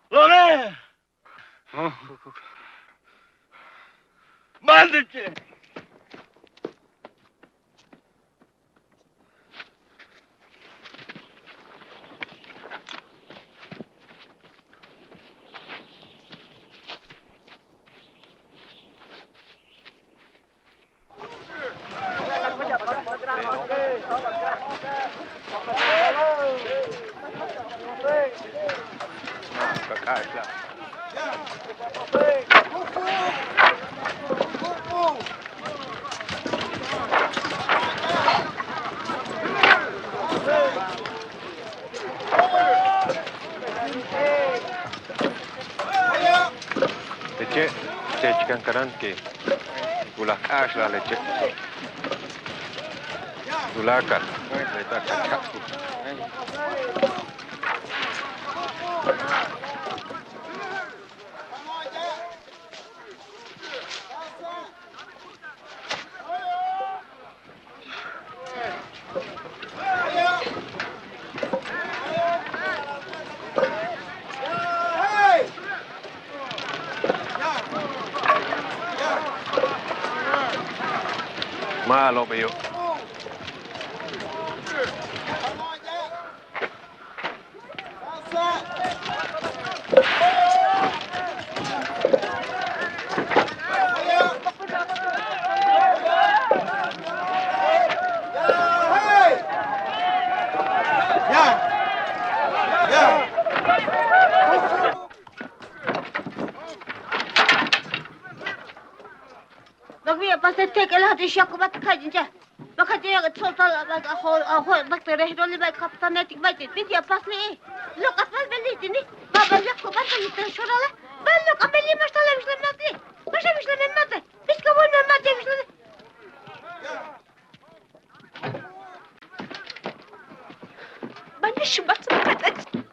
Lovette! Bandage! Lecce, c'è cikan kanan ke. Ulah ash la lecce. Ulaka, leta kakak. Malo beyo. بس تك لها تشيك بتكجنجة بكجنجة تصل أخو بكتيريه دول بكابتناتك بيت يا باسلي لو قفل بليتني ما بلقوا بس يتنشر له بلق أملي مش طالع مش لما تي مش لما تي بس كمان لما تي مش لما بنش بس بكتك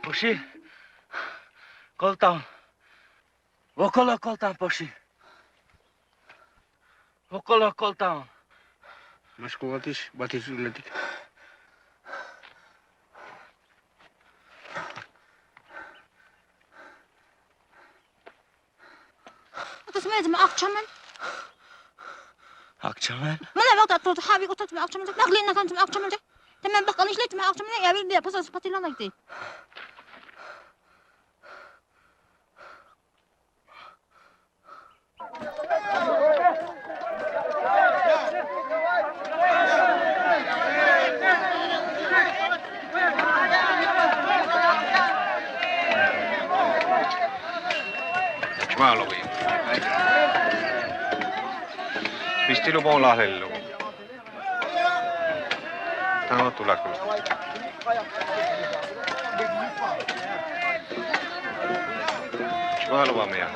Poshi, koltan. Vokola koltan poshi. Vokola koltan. Maskuatis, batis uletik. تسمعت مع أقشمن؟ أقشمن؟ ما لا وقت أطلع حابي قلت مع أقشمن نقلي إنك أنت مع أقشمن تمام بقى ليش ليت مع أقشمن يا بيل بس أسبتي لنا كده Malo beyo. Pistilo bon lahello. Tano tulako. Malo va mea.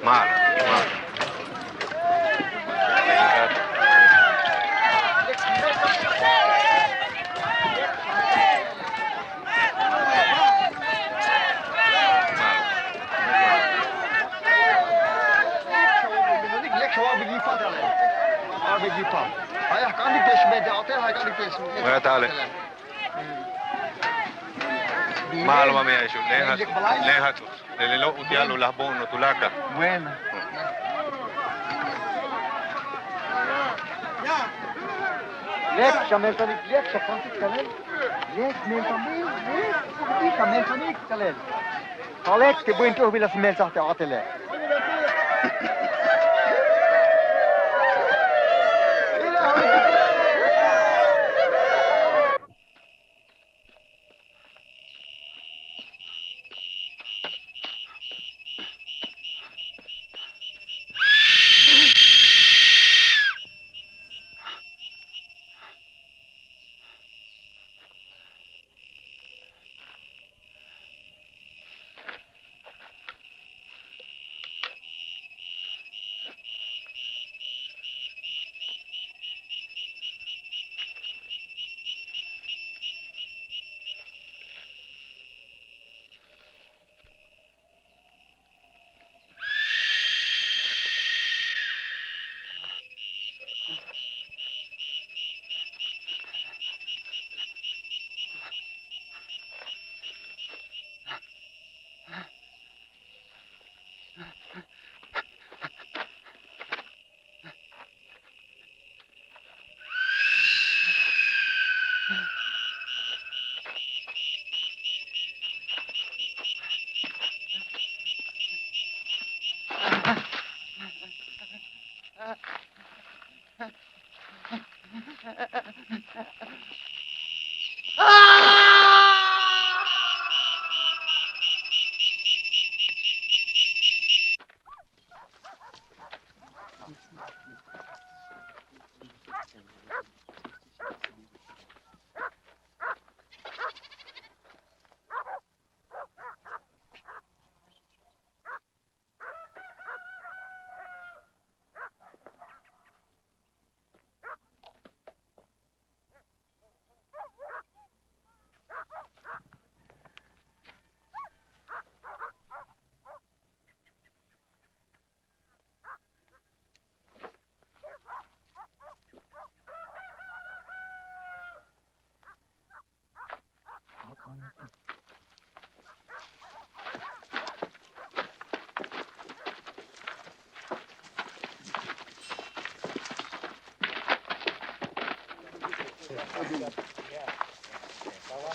Malo. Mä täällä. Maailma mie sun lehat. Lele lo utialu la bono tulaka. Bueno. ليك شملتنيك ليك شفنتك كلام ليك ملتنيك ليك شملتنيك كلام طالك تبين تروح بلا سميل تحت عطلة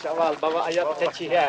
Syawal, bawa ayat kecil ya.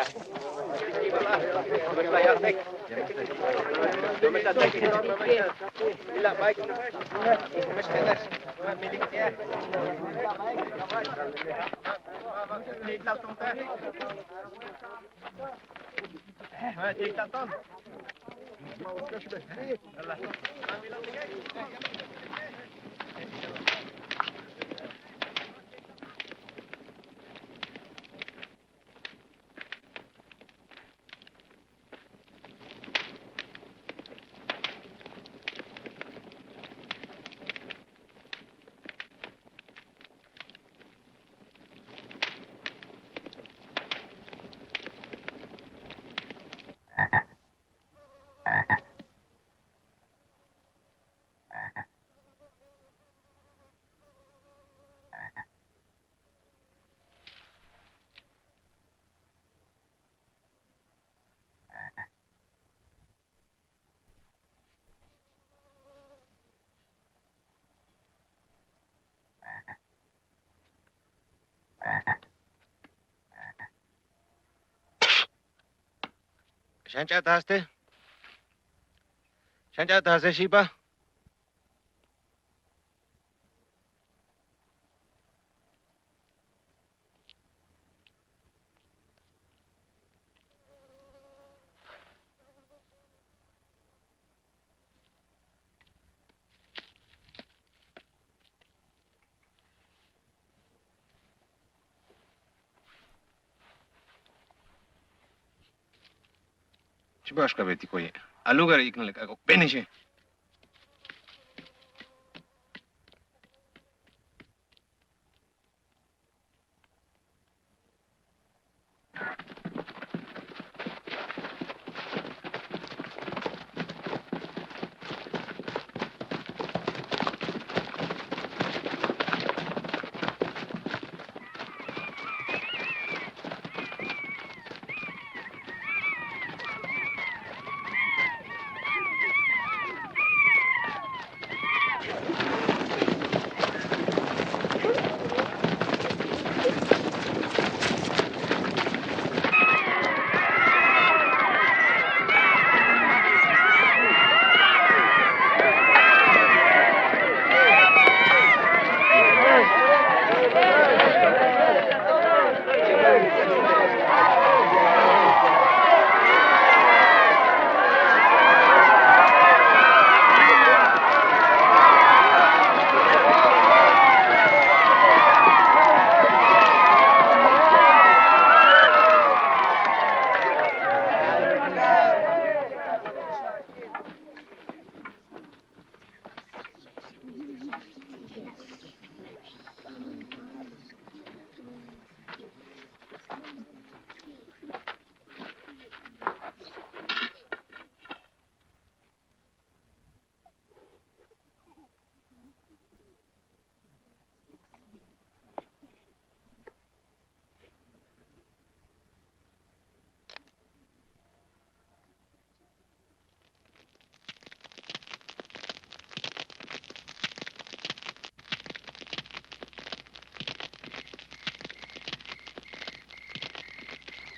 Shancha taste? Shancha taste Shiba? Shibash ka beti koye. Alugar ikna lek ako benishe.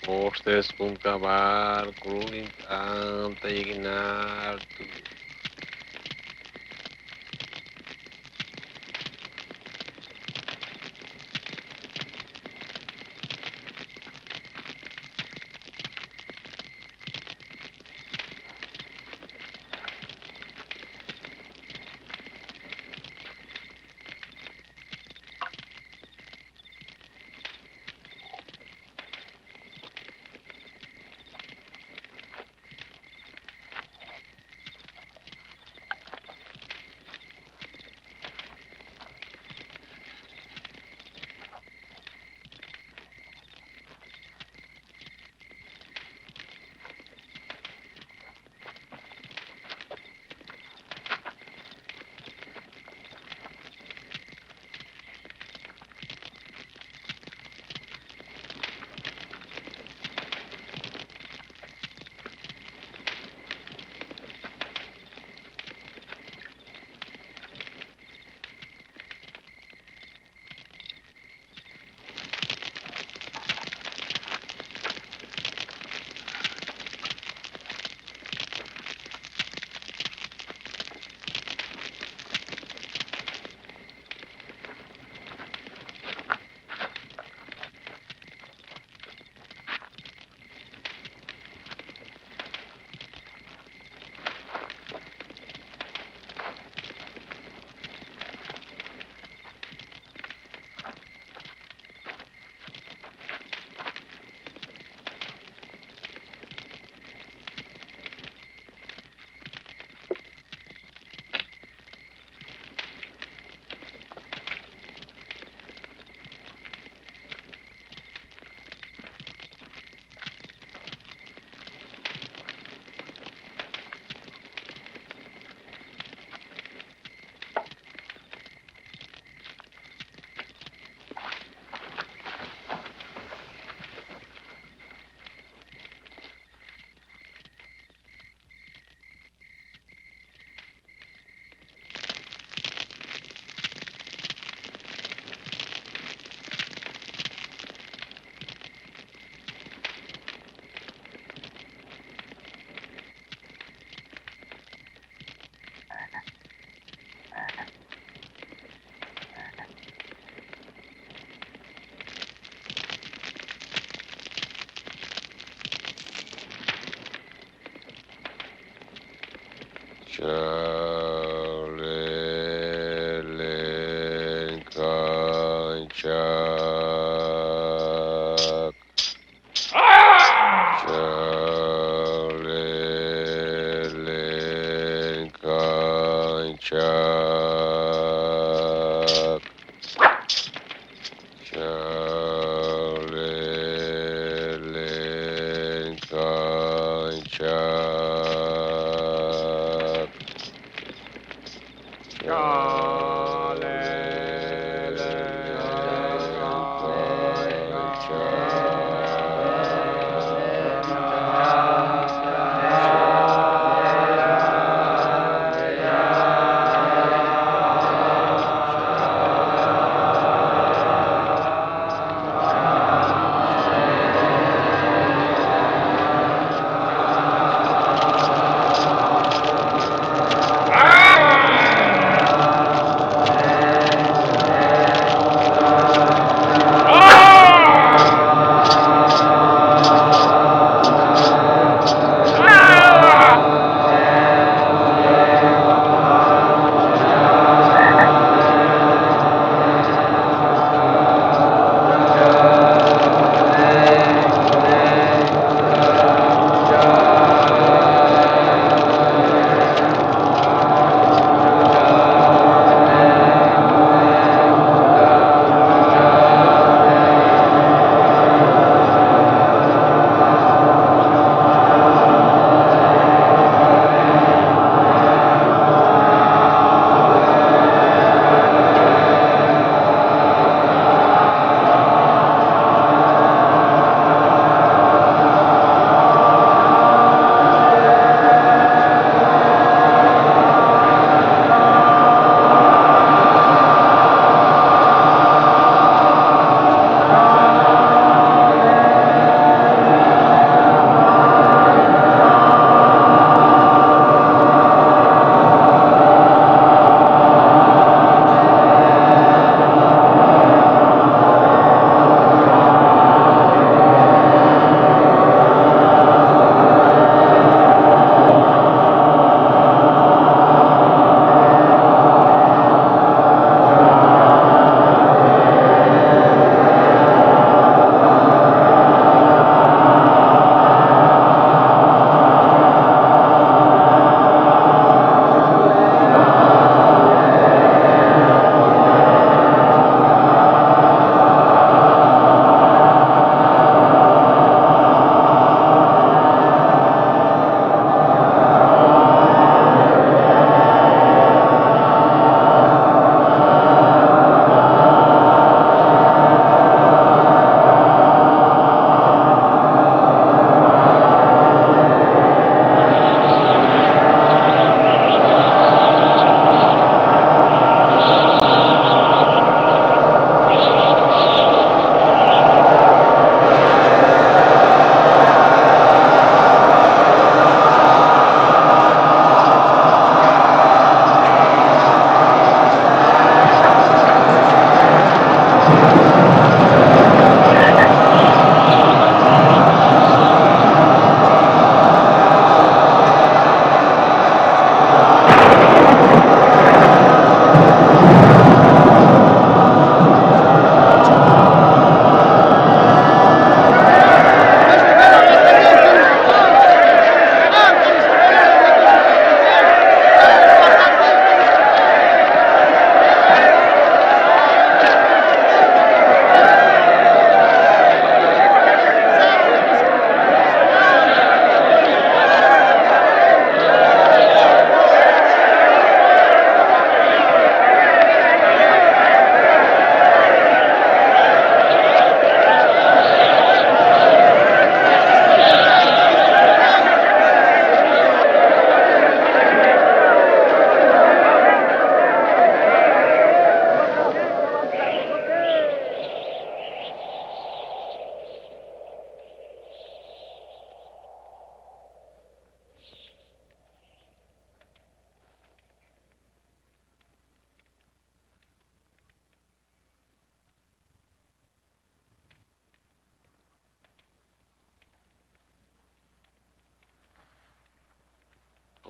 Forrest pun kabar kulit antayiginar tu.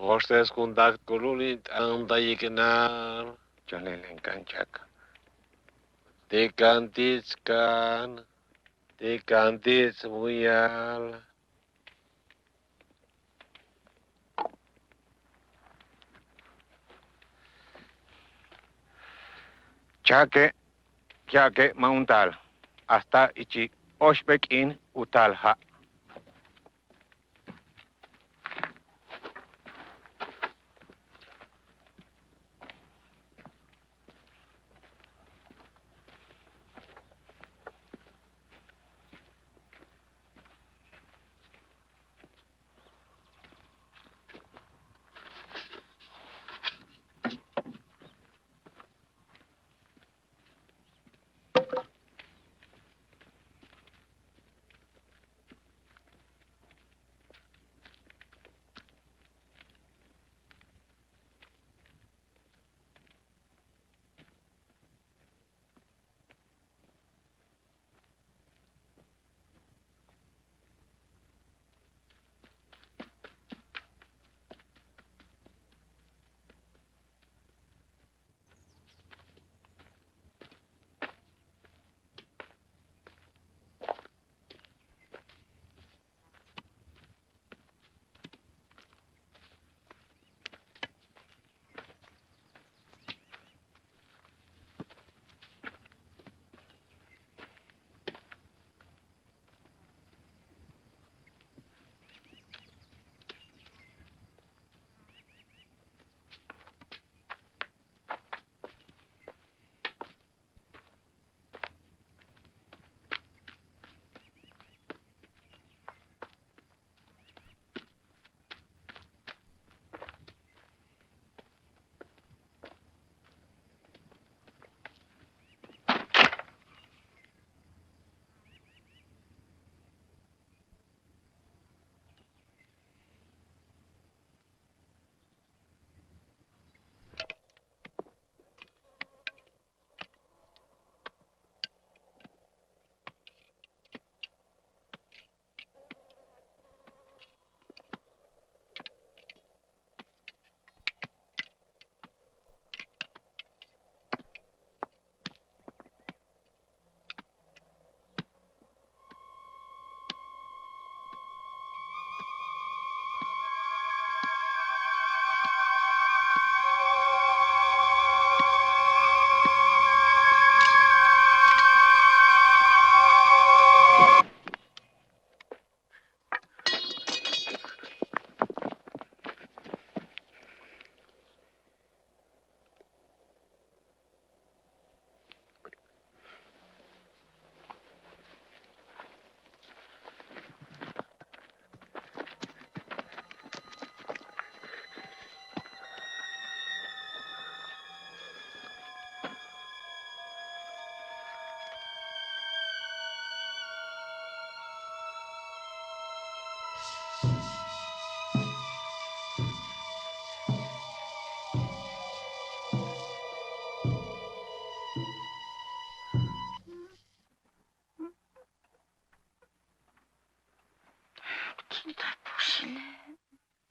Hostes kundat kulunit ang dayikinar. Jalelen kan Chac. Tikantits kan. Tikantits muyal. Chac mauntal. Hasta ichi oshbek in utalha.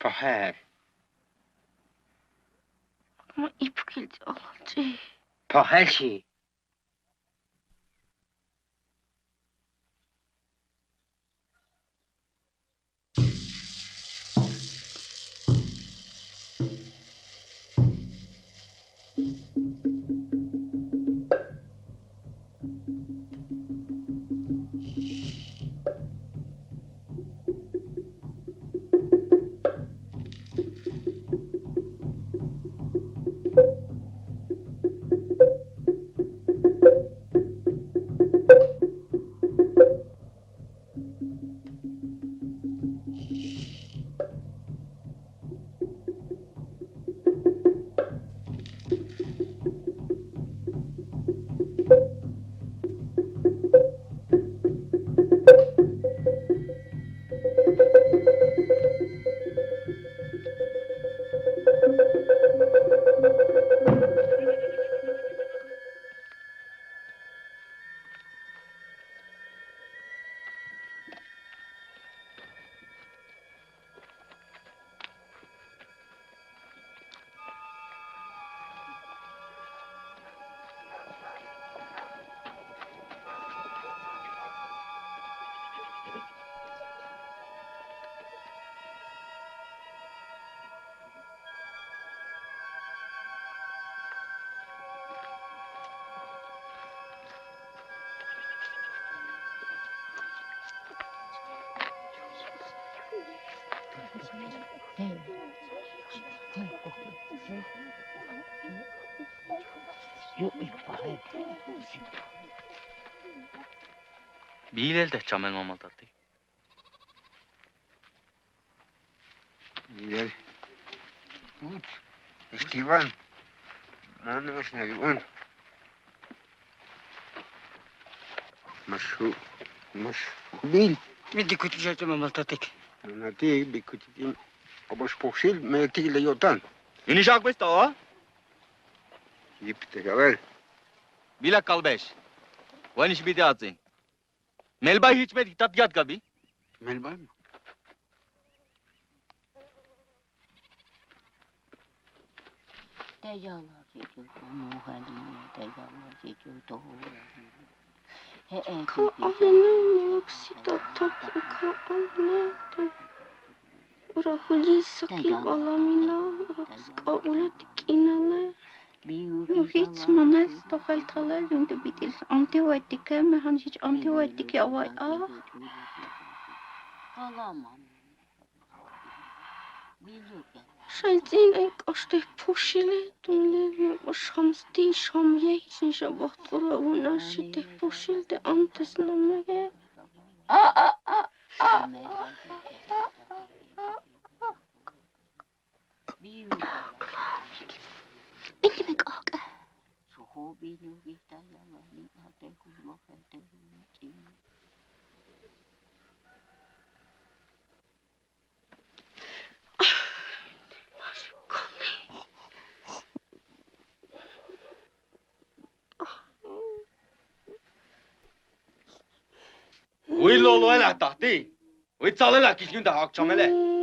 Perhaps. 이쁘게 적었지. Perhaps. Biilel tehcamel mamaltatti. Biilel. Gut. Estivan. Mano es nervón. مش بيل بدي كنت جات مملتتك انا تي بكنت ابوش بوشيل ما تيجي ليوتان يوني شاك بس توا جبت جوال بلا قلبش وينش بيدي اتين ملباي هيچ مدي تطيات كبي ملباي تجالا سيجو موهالي تجالا سيجو توهالي كأهلنا يكسيتا تبقى أولاد ورahuli sakil alamina أولادك إنلا وفيت مناس دخلت على جنت بيتل أنتي واتك ما هنجيج أنتي واتك يا واي شايزين إنك أشتي بوشيلة تملي وشامستي شامية هيشن بطلة وناشتي بوشيلة أنتس نمجة أنت مكاكة ويلو لو لا تحتي ويتصل لك كيش كنت حق شمله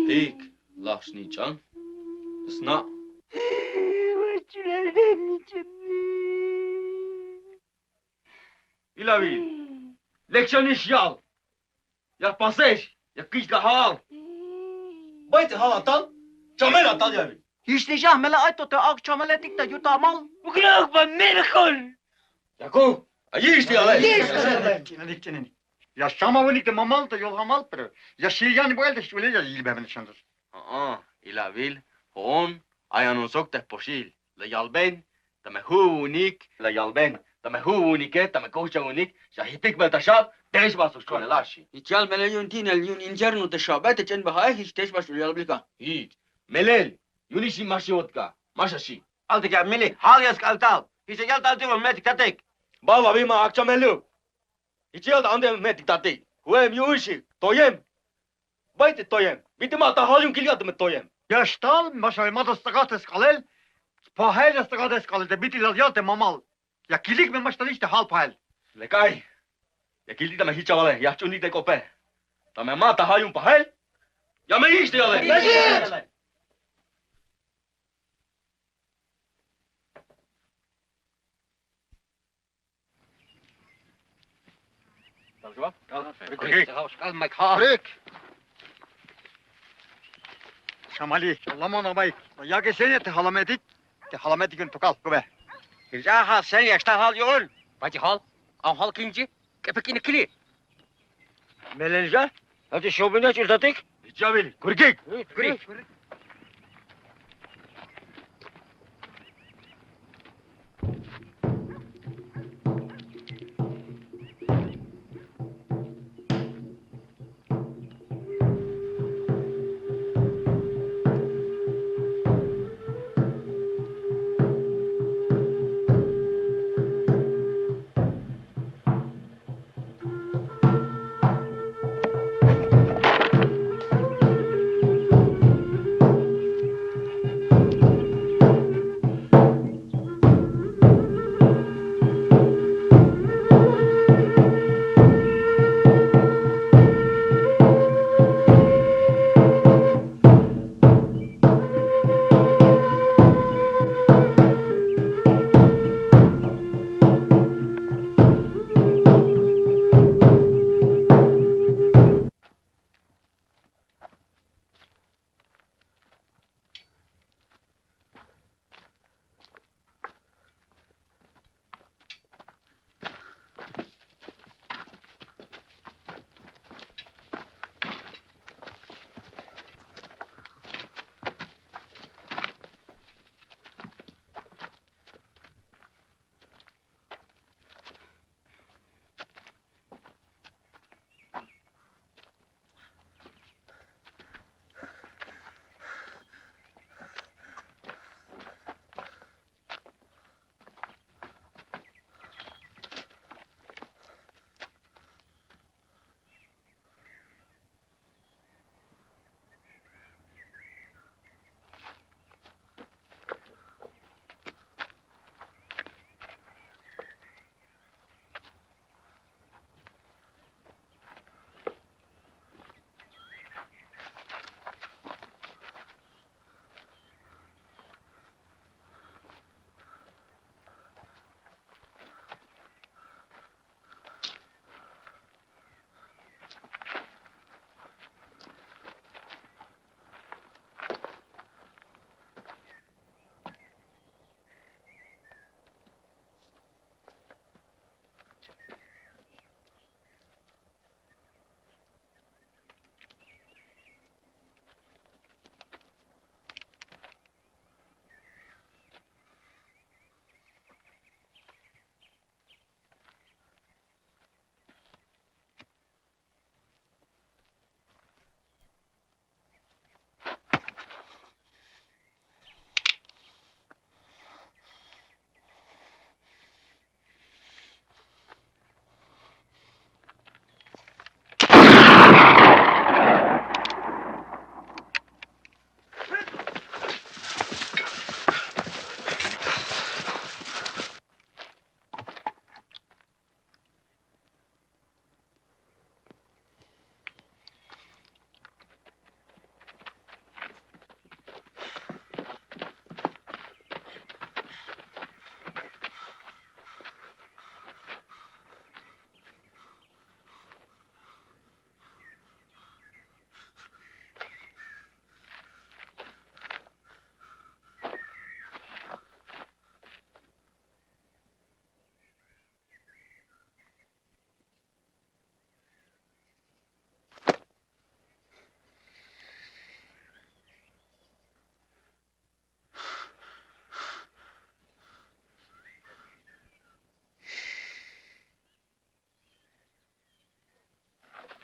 ديك لاشني جان اسنا إلاوي لكشن إشيال يا باسيش يا كيش كهال بيت هال أطل شمال أطل يا بي يشتيجاه ملا أيتو تأك شمالتك تجو تعمل وكلاك بمنخل ياكو أيشتي علي يا شاما ونيك ممال تجول همال برو يا شيليان بوالدش ولا يا يلبه من الشندر إلاويل هون أيانو سوك تبوشيل ليالبين تمهو ونيك ليالبين تمهو ونيك تمكوشا ونيك شاهيتك بتشاب تيش باسو شكون لاشي يتشال ملايون تين اليون إنجرنو تشابات تجن بهاي هيش تيش باسو يالبلكا هيك ملل يونيشي ماشي وتكا ماشي قالتك يا ملي حال يسك قالتال هيش قالتال تقول ماتك تاتيك بابا بيما أكشا ملو يجيال عندي ماتك تاتي وين يوشي تويم بيت تويم بيت ما تهاليون كليات من تويم يا شتال ماشي ما تستقات اسقالل باهل استقات اسقالل تبيتي لازيات ممال يا كيليك من مشتريش تحال باهل لكاي يا كيلي تما هيچا ولا يا چوني تي کوپه تما ما تهاليون باهل يا ما يشتي ولا بريك شمالي الله ما نباي يا كسيني تحلمتك انت قال كبه رجعها سنة يشتغل يقول باجي حال أو حال كينجي كيفك إنك كلي ملنجا هذا شو بنا جلدتك جابيلي كوركيك كوريك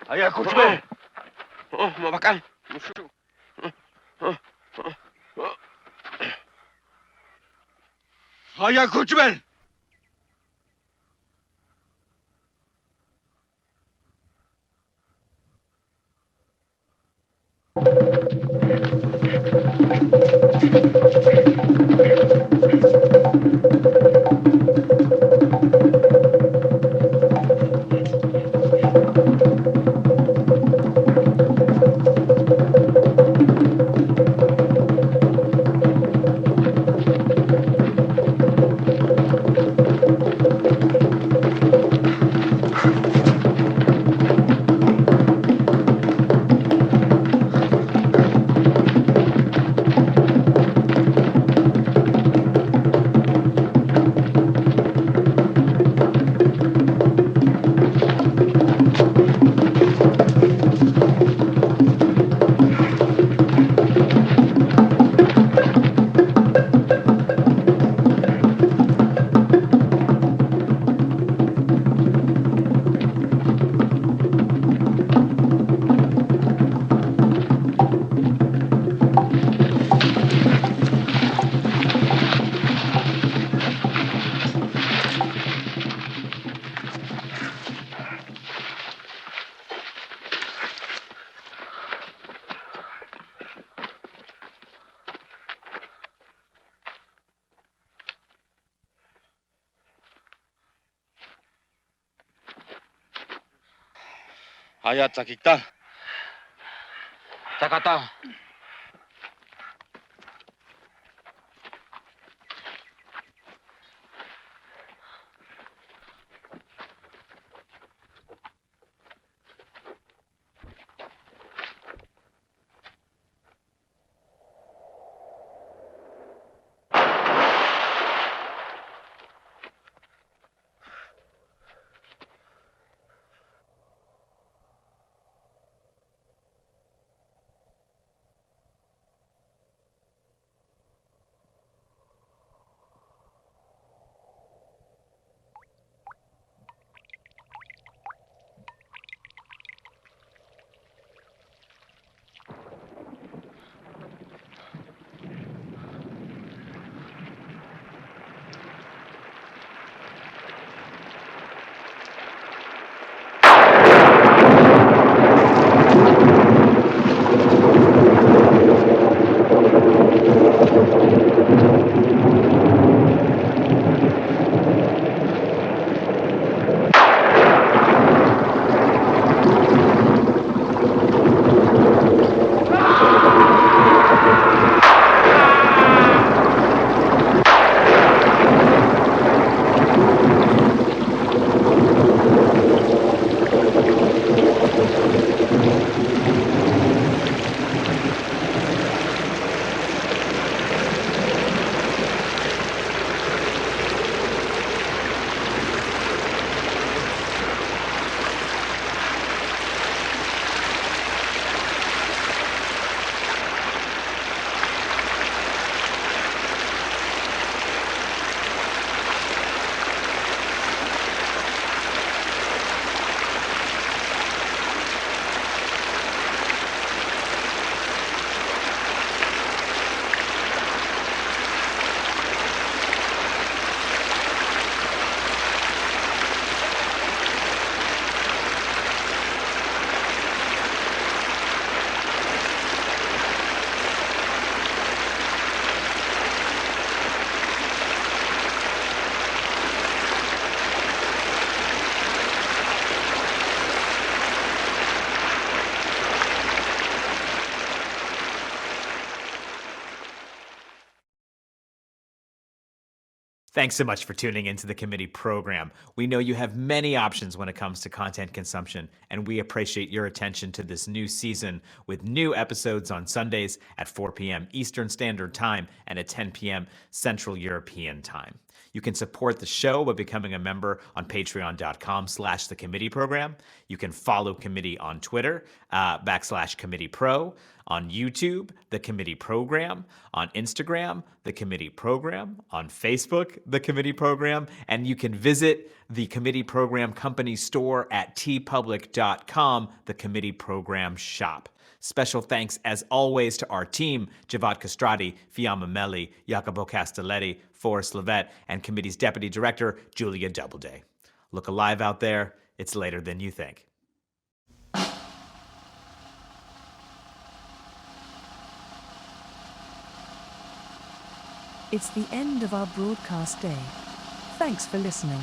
Hayat Kuchman! Mabakal. Hayat Kuchman! Hayat sakikta. Sakata. Thanks so much for tuning into the committee program. We know you have many options when it comes to content consumption, and we appreciate your attention to this new season with new episodes on Sundays at 4 p.m. Eastern Standard Time and at 10 p.m. Central European Time. You can support the show by becoming a member on patreon.com/the committee program. You can follow committee on Twitter, /committee pro, on YouTube, the committee program, on Instagram, the committee program, on Facebook, the committee program, and you can visit the committee program company store at tpublic.com, the committee program shop. Special thanks, as always, to our team, Xhevat Kastrati, Fiamma Meli, Jacopo Castelletti, Forrest, Lovette, and committee's deputy director, Julia Doubleday. Look alive out there. It's later than you think. It's the end of our broadcast day. Thanks for listening.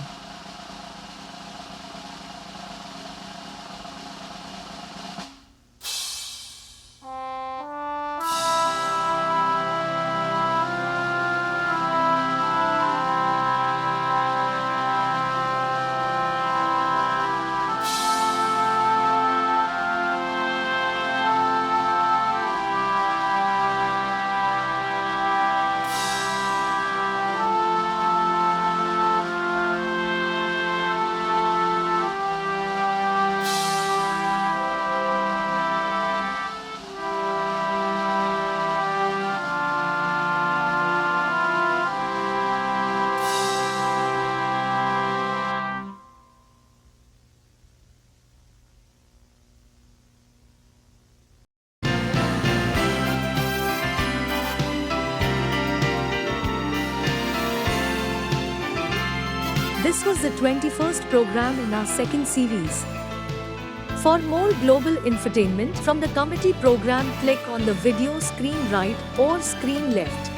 This was the 21st program in our second series. For more global infotainment from the committee program, click on the video screen right or screen left.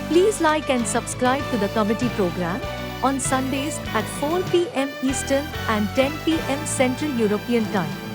Please like and subscribe to the committee program on Sundays at 4 p.m. Eastern and 10 p.m. Central European Time.